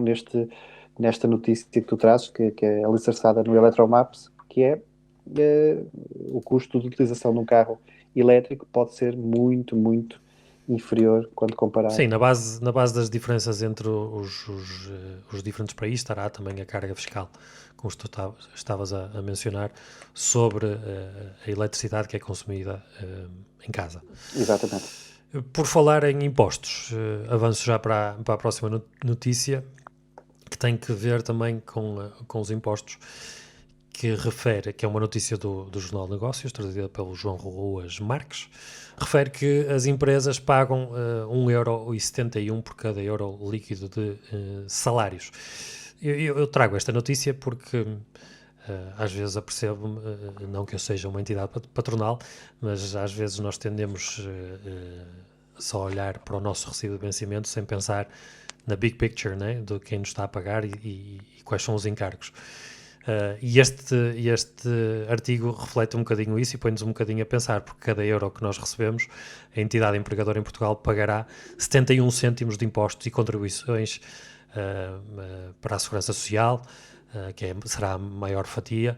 [SPEAKER 2] nesta notícia que tu trazes, que é alicerçada no Electromaps, que é o custo de utilização de um carro elétrico pode ser muito, muito inferior quando comparado.
[SPEAKER 1] Sim, na base das diferenças entre os diferentes países estará também a carga fiscal, como tu estavas a mencionar, sobre a eletricidade que é consumida em casa.
[SPEAKER 2] Exatamente.
[SPEAKER 1] Por falar em impostos, avanço já para a próxima notícia. que tem que ver também com os impostos, que refere, que é uma notícia do Jornal de Negócios, trazida pelo João Ruas Marques, refere que as empresas pagam 1,71€ por cada euro líquido de salários. Eu trago esta notícia porque às vezes apercebo-me, não que eu seja uma entidade patronal, mas às vezes nós tendemos só a olhar para o nosso recibo de vencimento sem pensar na big picture, né, de quem nos está a pagar e quais são os encargos. E este artigo reflete um bocadinho isso e põe-nos um bocadinho a pensar, porque cada euro que nós recebemos, a entidade empregadora em Portugal pagará 71 cêntimos de impostos e contribuições para a Segurança Social, que será a maior fatia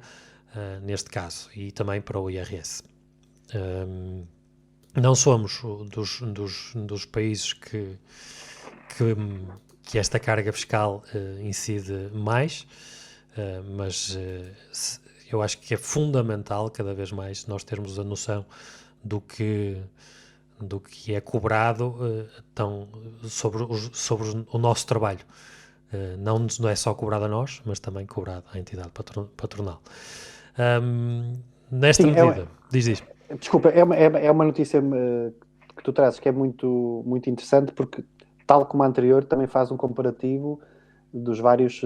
[SPEAKER 1] neste caso, e também para o IRS. Não somos dos países que esta carga fiscal incide mais, mas eu acho que é fundamental cada vez mais nós termos a noção do que é cobrado sobre o nosso trabalho. Não é só cobrado a nós, mas também cobrado à entidade patronal. Nesta medida, diz.
[SPEAKER 2] Desculpa, é uma notícia que tu trazes que é muito, muito interessante, porque, tal como a anterior, também faz um comparativo dos vários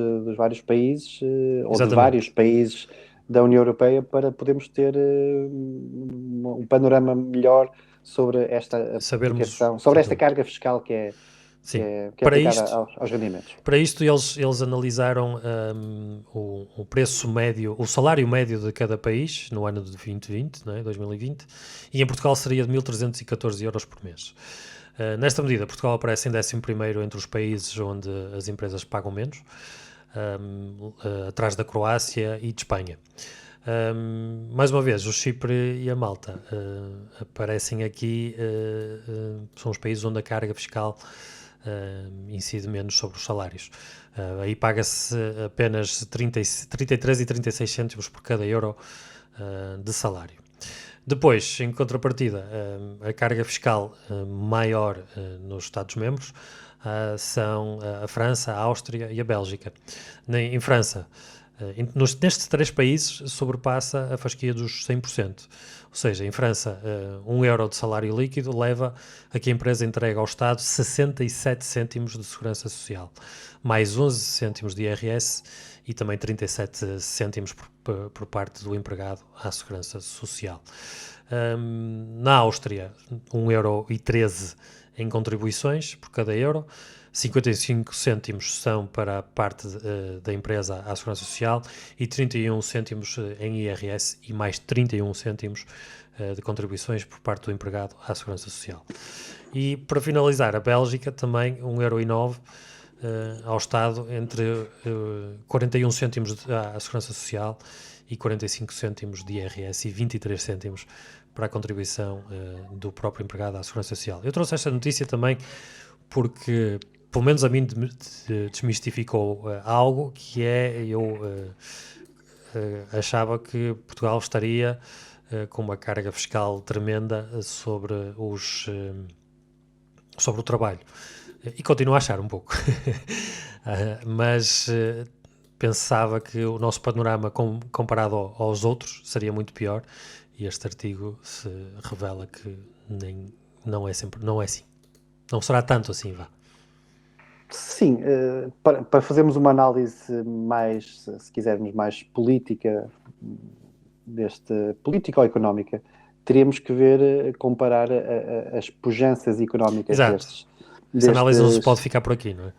[SPEAKER 2] países, ou de vários países da União Europeia, para podermos ter um panorama melhor sobre esta aplicação, sobre esta carga fiscal que é aplicada aos rendimentos.
[SPEAKER 1] Para isto, eles analisaram o preço médio, o salário médio de cada país no ano de 2020, não é? 2020, e em Portugal seria de 1.314 € por mês. Nesta medida, Portugal aparece em 11º entre os países onde as empresas pagam menos, atrás da Croácia e de Espanha. Mais uma vez, o Chipre e a Malta aparecem aqui, são os países onde a carga fiscal incide menos sobre os salários. Aí paga-se apenas 33 e 36 cêntimos por cada euro de salário. Depois, em contrapartida, a carga fiscal maior nos Estados-membros são a França, a Áustria e a Bélgica. Em França, nestes 3 países, sobrepassa a fasquia dos 100%. Ou seja, em França, 1€ de salário líquido leva a que a empresa entregue ao Estado 67 cêntimos de segurança social, mais 11 cêntimos de IRS e também 37 cêntimos por parte do empregado à segurança social. Na Áustria, 1,13€ em contribuições por cada euro, 55 cêntimos são para a parte da empresa à Segurança Social e 31 cêntimos em IRS e mais 31 cêntimos de contribuições por parte do empregado à Segurança Social. E para finalizar, a Bélgica também 1,09€ ao Estado, entre 41 cêntimos à Segurança Social e 45 cêntimos de IRS e 23 cêntimos para a contribuição do próprio empregado à Segurança Social. Eu trouxe esta notícia também porque, pelo menos a mim, desmistificou algo que eu achava que Portugal estaria com uma carga fiscal tremenda sobre o trabalho. E continuo a achar um pouco. Mas pensava que o nosso panorama comparado aos outros seria muito pior, e este artigo se revela que não é assim. Não será tanto assim, vá.
[SPEAKER 2] Sim, para fazermos uma análise mais, se quisermos, mais política, política ou económica, teríamos que comparar as pujanças económicas destes.
[SPEAKER 1] Essa análise não se pode ficar por aqui, não é?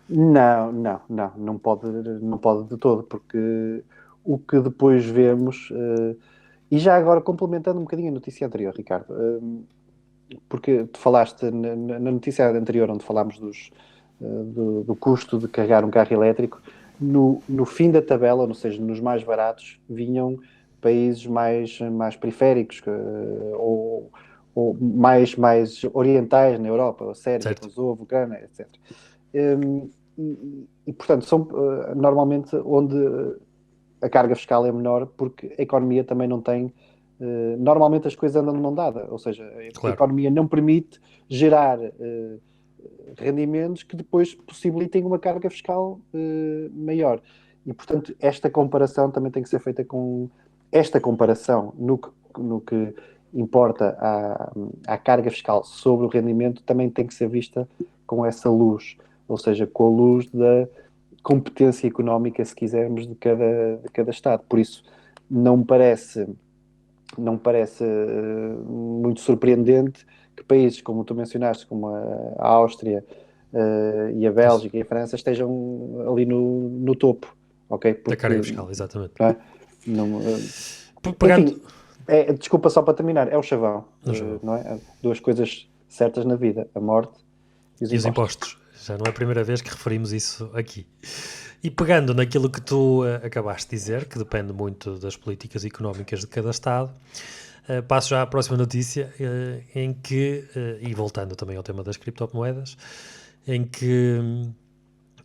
[SPEAKER 2] Não pode de todo, porque o que depois vemos, e já agora complementando um bocadinho a notícia anterior, Ricardo, porque tu falaste na notícia anterior, onde falámos do custo de carregar um carro elétrico, no fim da tabela, ou seja, nos mais baratos, vinham países mais periféricos, ou mais orientais na Europa, a Sérvia, Kosovo, Ucrânia, etc. E portanto, são normalmente onde a carga fiscal é menor, porque a economia também não tem... normalmente as coisas andam de mão dada, ou seja, a economia não permite gerar rendimentos que depois possibilitem uma carga fiscal maior. E, portanto, esta comparação também tem que ser feita com esta comparação no que importa à carga fiscal sobre o rendimento, também tem que ser vista com essa luz, ou seja, com a luz da competência económica, se quisermos, de cada Estado. Por isso, não me parece muito surpreendente que países como tu mencionaste, como a Áustria e a Bélgica e a França estejam ali no topo, ok?
[SPEAKER 1] Da
[SPEAKER 2] Porque,
[SPEAKER 1] carga fiscal, exatamente.
[SPEAKER 2] não é? Não,
[SPEAKER 1] Pegando...
[SPEAKER 2] enfim, desculpa só para terminar, é o chavão,
[SPEAKER 1] No geral.
[SPEAKER 2] não é? Há duas coisas certas na vida, a morte e os
[SPEAKER 1] E os impostos. Já não é a primeira vez que referimos isso aqui. E pegando naquilo que tu acabaste de dizer, que depende muito das políticas económicas de cada Estado, passo já à próxima notícia, em que, e voltando também ao tema das criptomoedas, em que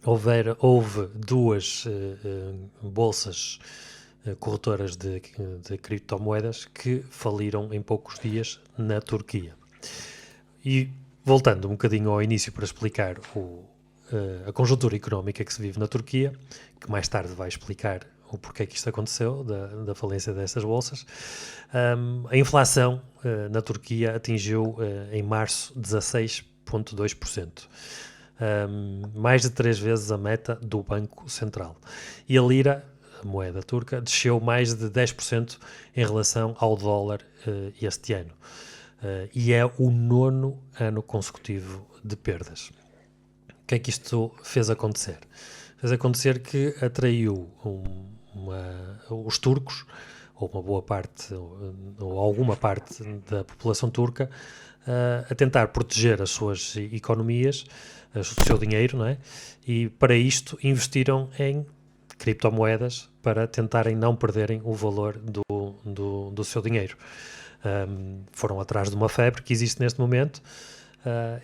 [SPEAKER 1] houve duas bolsas corretoras de criptomoedas que faliram em poucos dias na Turquia. E voltando um bocadinho ao início para explicar a conjuntura económica que se vive na Turquia, que mais tarde vai explicar o porquê que isto aconteceu, da falência destas bolsas, a inflação na Turquia atingiu em março 16,2%. Mais de 3 vezes a meta do Banco Central. E a lira, a moeda turca, desceu mais de 10% em relação ao dólar este ano. E é o 9º ano consecutivo de perdas. O que é que isto fez acontecer? Fez acontecer que atraiu os turcos, ou uma boa parte, ou alguma parte da população turca, a tentar proteger as suas economias, o seu dinheiro, não é? E para isto investiram em criptomoedas para tentarem não perderem o valor do seu dinheiro. Foram atrás de uma febre que existe neste momento,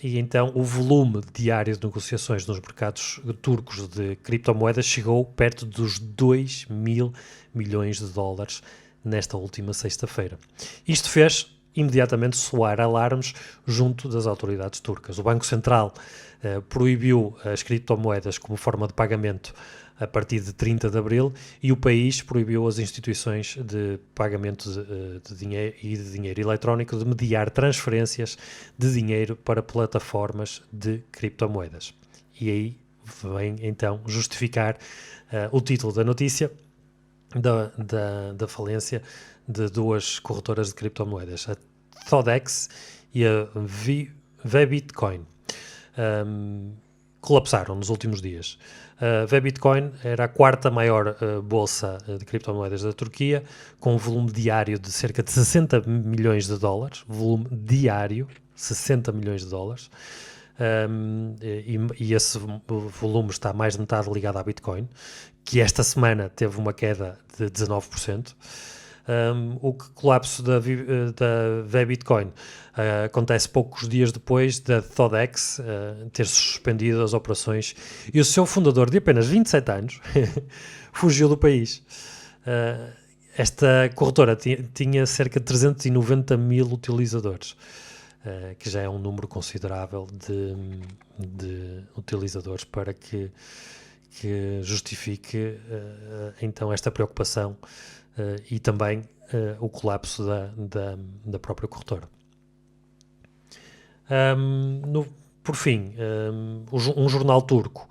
[SPEAKER 1] e então o volume diário de negociações nos mercados turcos de criptomoedas chegou perto dos 2 mil milhões de dólares nesta última sexta-feira. Isto fez imediatamente soar alarmes junto das autoridades turcas. O Banco Central proibiu as criptomoedas como forma de pagamento a partir de 30 de abril e o país proibiu as instituições de pagamento de dinheiro e de dinheiro eletrónico de mediar transferências de dinheiro para plataformas de criptomoedas. E aí vem então justificar o título da notícia da falência de duas corretoras de criptomoedas, a Thodex e a VBitcoin. Colapsaram nos últimos dias. A VBitcoin era a quarta maior bolsa de criptomoedas da Turquia, com um volume diário de cerca de 60 milhões de dólares. Volume diário, 60 milhões de dólares. E esse volume está mais de metade ligado à Bitcoin, que esta semana teve uma queda de 19%. O colapso da VBitcoin acontece poucos dias depois da Thodex ter suspendido as operações e o seu fundador, de apenas 27 anos, fugiu do país. Esta corretora tinha cerca de 390 mil utilizadores, que já é um número considerável de utilizadores para que justifique então esta preocupação e também o colapso da própria corretora. Por fim, um jornal turco,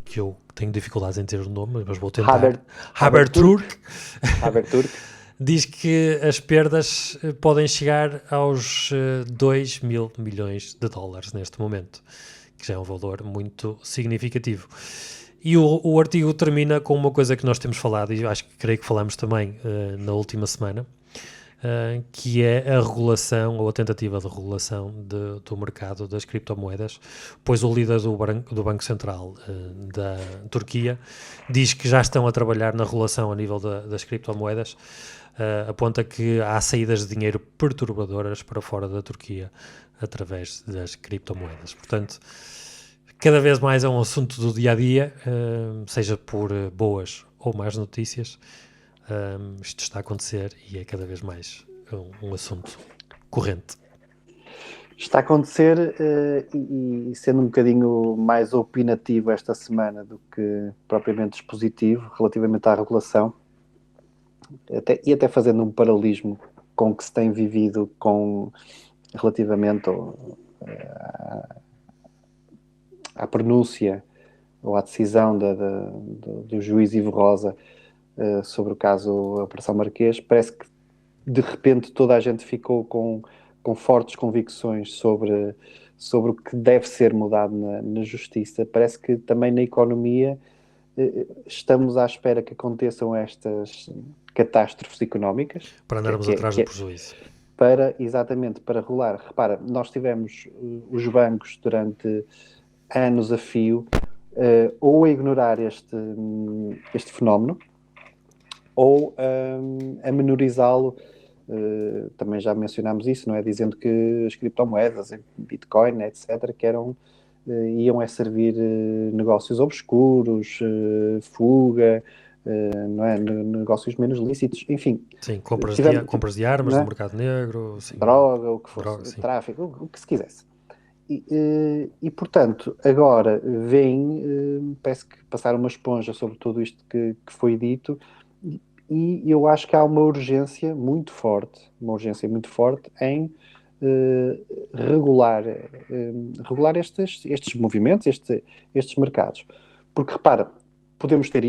[SPEAKER 1] que eu tenho dificuldades em ter o nome, mas vou tentar. Haberturk. Diz que as perdas podem chegar aos 2 mil milhões de dólares neste momento, que já é um valor muito significativo. E o artigo termina com uma coisa que nós temos falado, e creio que falamos também na última semana, que é a regulação, ou a tentativa de regulação do mercado das criptomoedas, pois o líder do Banco Central da Turquia diz que já estão a trabalhar na regulação a nível das criptomoedas, aponta que há saídas de dinheiro perturbadoras para fora da Turquia através das criptomoedas. Portanto, cada vez mais é um assunto do dia-a-dia, seja por boas ou más notícias. Isto está a acontecer e é cada vez mais um assunto corrente.
[SPEAKER 2] Está a acontecer e sendo um bocadinho mais opinativo esta semana do que propriamente expositivo relativamente à regulação, até fazendo um paralelismo com o que se tem vivido relativamente à pronúncia ou à decisão do juiz Ivo Rosa sobre o caso Operação Marquês. Parece que de repente toda a gente ficou com fortes convicções sobre o que deve ser mudado na justiça. Parece que também na economia estamos à espera que aconteçam estas catástrofes económicas.
[SPEAKER 1] Para andarmos atrás do prejuízo.
[SPEAKER 2] Exatamente, para regular. Repara, nós tivemos os bancos durante anos a fio ou a ignorar este fenómeno ou a menorizá-lo. Também já mencionámos isso, não é? Dizendo que as criptomoedas, Bitcoin, etc., que iam servir negócios obscuros, fuga, não é? Negócios menos lícitos, enfim.
[SPEAKER 1] Sim, compras de armas no mercado negro, sim,
[SPEAKER 2] droga, o que fosse, tráfico, o que se quisesse. E portanto, agora parece que passaram uma esponja sobre tudo isto que foi dito, e eu acho que há uma urgência muito forte em regular estes movimentos, estes mercados. Porque, repara, podemos ter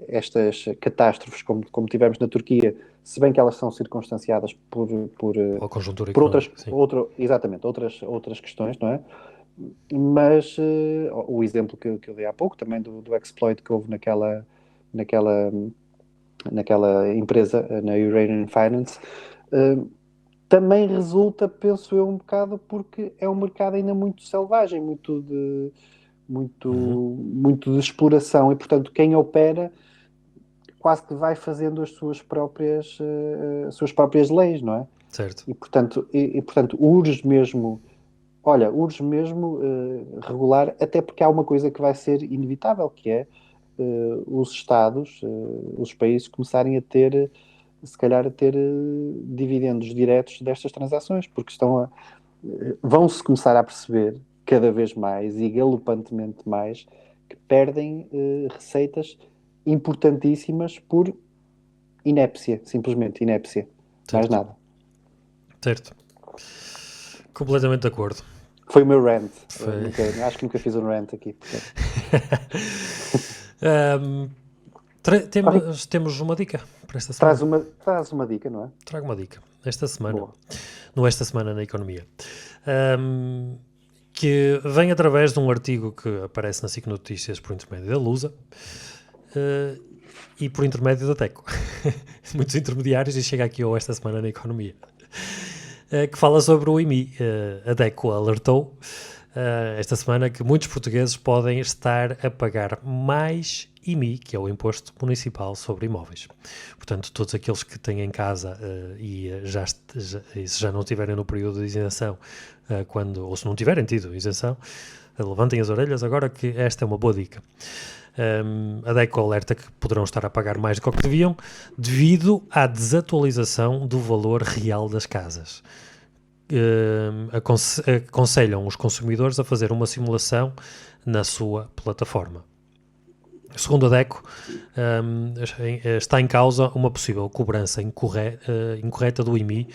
[SPEAKER 2] estas catástrofes como tivemos na Turquia, se bem que elas são circunstanciadas por outras questões, não é? Mas o exemplo que eu dei há pouco, também do exploit que houve naquela empresa, na Uranium Finance, também resulta, penso eu, um bocado porque é um mercado ainda muito selvagem, muito de exploração, e portanto quem opera quase que vai fazendo as suas próprias leis, não é?
[SPEAKER 1] Certo.
[SPEAKER 2] E portanto urge mesmo regular, até porque há uma coisa que vai ser inevitável, que é os Estados, os países começarem a ter dividendos diretos destas transações, porque vão-se começar a perceber cada vez mais e galopantemente mais que perdem receitas importantíssimas por inépcia, simplesmente inépcia.
[SPEAKER 1] Certo.
[SPEAKER 2] Mais nada.
[SPEAKER 1] Certo. Completamente de acordo.
[SPEAKER 2] Foi o meu rant. Acho que nunca fiz um rant aqui.
[SPEAKER 1] Temos uma dica para esta semana.
[SPEAKER 2] Traz uma dica, não é?
[SPEAKER 1] Trago uma dica. Esta semana.
[SPEAKER 2] Boa.
[SPEAKER 1] Esta semana na economia. Que vem através de um artigo que aparece na SIC Notícias por intermédio da Lusa e por intermédio da Teco. Muitos intermediários, e chega aqui esta semana na economia. Que fala sobre o IMI. A DECO alertou esta semana que muitos portugueses podem estar a pagar mais IMI, que é o Imposto Municipal sobre Imóveis. Portanto, todos aqueles que têm em casa e se já não tiverem no período de isenção, ou se não tiverem tido isenção, levantem as orelhas agora, que esta é uma boa dica. A DECO alerta que poderão estar a pagar mais do que deviam devido à desatualização do valor real das casas. Aconselham os consumidores a fazer uma simulação na sua plataforma. Segundo a DECO, está em causa uma possível cobrança incorreta do IMI,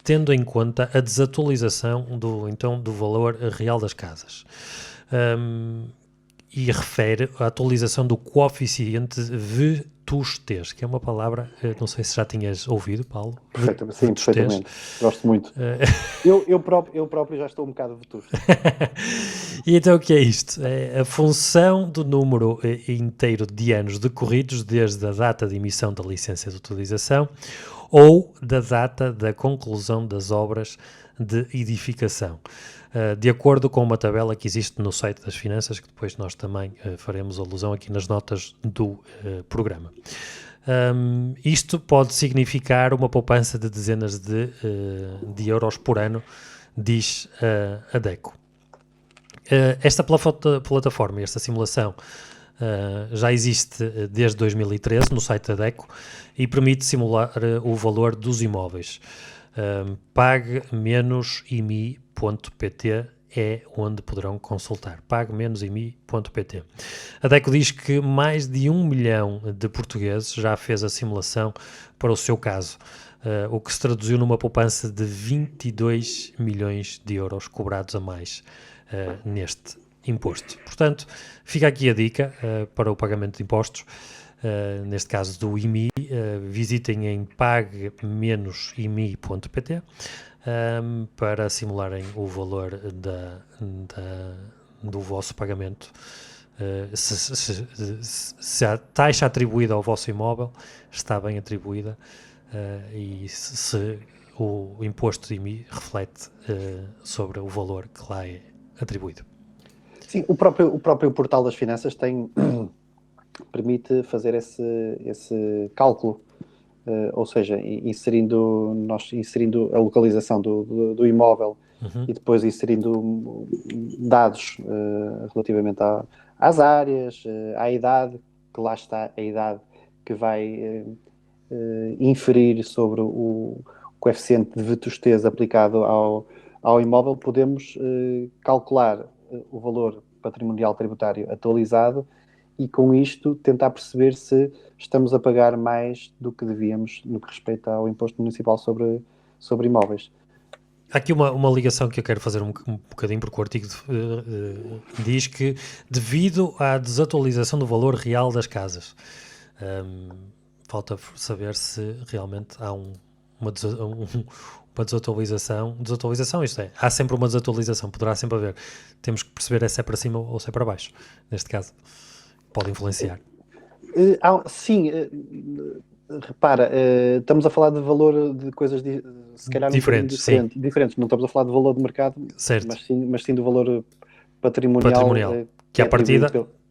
[SPEAKER 1] tendo em conta a desatualização do valor real das casas. E refere a atualização do coeficiente vetustez, que é uma palavra, não sei se já tinhas ouvido, Paulo.
[SPEAKER 2] Sim, perfeitamente. Gosto muito. Eu próprio já estou um bocado vetusto.
[SPEAKER 1] E então o que é isto? É a função do número inteiro de anos decorridos desde a data de emissão da licença de utilização ou da data da conclusão das obras de edificação. De acordo com uma tabela que existe no site das Finanças, que depois nós também faremos alusão aqui nas notas do programa. Isto pode significar uma poupança de dezenas de euros por ano, diz a DECO. Esta plataforma, esta simulação, já existe desde 2013 no site da DECO e permite simular o valor dos imóveis. pague-imi.pt é onde poderão consultar. pague-imi.pt. A DECO diz que mais de 1 milhão de portugueses já fez a simulação para o seu caso, o que se traduziu numa poupança de 22 milhões de euros cobrados a mais neste imposto. Portanto, fica aqui a dica para o pagamento de impostos, neste caso do IMI. Visitem em pague-imi.pt para simularem o valor do vosso pagamento. Se a taxa atribuída ao vosso imóvel está bem atribuída, e se o imposto de IMI reflete sobre o valor que lá é atribuído.
[SPEAKER 2] Sim, o próprio portal das finanças permite fazer esse cálculo, ou seja, inserindo a localização do imóvel e depois inserindo dados relativamente às áreas, à idade, que lá está a idade que vai inferir sobre o coeficiente de vetustez aplicado ao imóvel. Podemos calcular o valor patrimonial tributário atualizado e, com isto, tentar perceber se estamos a pagar mais do que devíamos no que respeita ao imposto municipal sobre imóveis.
[SPEAKER 1] Há aqui uma ligação que eu quero fazer um bocadinho, porque o artigo diz que, devido à desatualização do valor real das casas, falta saber se realmente há uma desatualização, isto é, há sempre uma desatualização, poderá sempre haver. Temos que perceber se é para cima ou se é para baixo, neste caso. Pode influenciar.
[SPEAKER 2] Sim, repara, estamos a falar de valor de coisas se calhar
[SPEAKER 1] diferentes.
[SPEAKER 2] Não estamos a falar de valor de mercado,
[SPEAKER 1] certo.
[SPEAKER 2] Mas sim do valor patrimonial
[SPEAKER 1] que à partida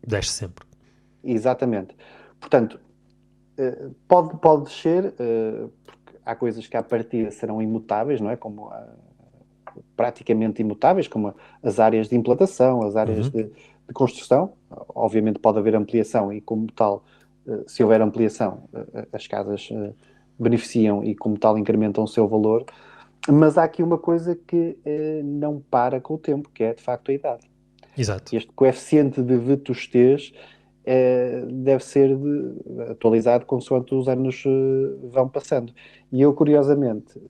[SPEAKER 1] desce sempre.
[SPEAKER 2] Exatamente. Portanto, pode descer, porque há coisas que à partida serão imutáveis, não é? Como praticamente imutáveis, como as áreas de implantação, as áreas de construção. Obviamente pode haver ampliação e, como tal, se houver ampliação, as casas beneficiam e, como tal, incrementam o seu valor. Mas há aqui uma coisa que não para com o tempo, que é, de facto, a idade.
[SPEAKER 1] Exato.
[SPEAKER 2] Este coeficiente de vetustez deve ser atualizado consoante os anos vão passando. E eu, curiosamente,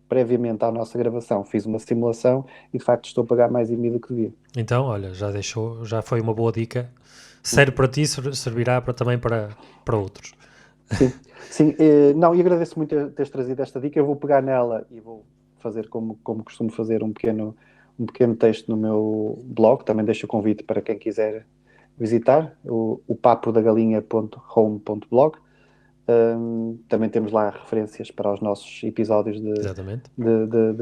[SPEAKER 2] previamente à nossa gravação, fiz uma simulação e, de facto, estou a pagar mais IMI do que devia.
[SPEAKER 1] Então, olha, já foi uma boa dica. Serve para ti, servirá também para outros.
[SPEAKER 2] Sim. Não, e agradeço muito teres trazido esta dica. Eu vou pegar nela e vou fazer como costumo fazer, um pequeno texto no meu blog. Também deixo o convite para quem quiser visitar, o papodagalinha.home.blog. Também temos lá referências para os nossos episódios de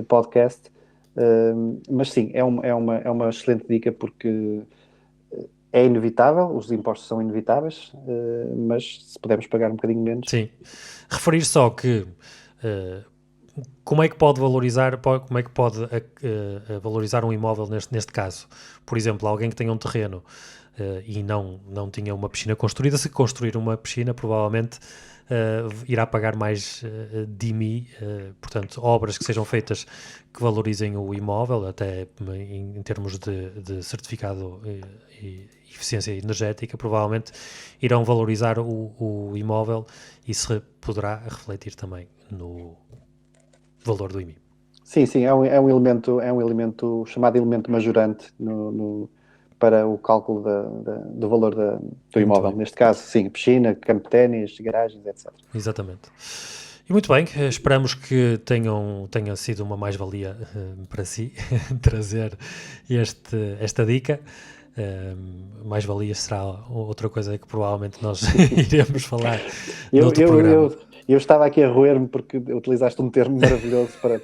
[SPEAKER 2] podcast. Mas sim, é uma excelente dica, porque é inevitável, os impostos são inevitáveis, mas se pudermos pagar um bocadinho menos...
[SPEAKER 1] Sim. Referir só que como é que pode valorizar um imóvel neste caso? Por exemplo, alguém que tenha um terreno e não tinha uma piscina construída, se construir uma piscina, provavelmente irá pagar mais de IMI, portanto, obras que sejam feitas que valorizem o imóvel, até em termos de certificado e eficiência energética, provavelmente irão valorizar o imóvel e se poderá refletir também no valor do IMI.
[SPEAKER 2] Sim, é um elemento chamado elemento majorante para o cálculo do valor do imóvel. Neste caso, sim, piscina, campo de ténis, garagens, etc.
[SPEAKER 1] Exatamente. E muito bem, esperamos que tenha sido uma mais-valia para si trazer esta dica. Mais-valia será outra coisa que provavelmente nós iremos falar noutro programa.
[SPEAKER 2] Eu estava aqui a roer-me porque utilizaste um termo maravilhoso para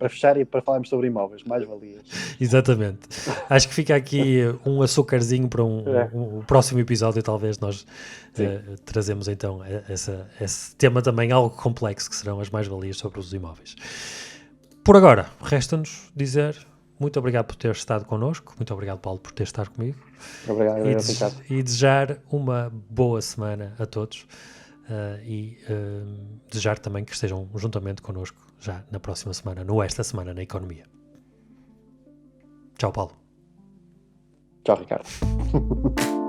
[SPEAKER 2] fechar e para falarmos sobre imóveis, mais-valias.
[SPEAKER 1] Exatamente. Acho que fica aqui um açúcarzinho para um próximo episódio, talvez nós trazemos então esse tema também algo complexo, que serão as mais-valias sobre os imóveis. Por agora, resta-nos dizer muito obrigado por ter estado connosco, muito obrigado, Paulo, por ter estado comigo.
[SPEAKER 2] Obrigado, Ricardo.
[SPEAKER 1] E desejar uma boa semana a todos. e desejar também que estejam juntamente connosco já na próxima semana, esta semana na Economia. Tchau, Paulo.
[SPEAKER 2] Tchau, Ricardo.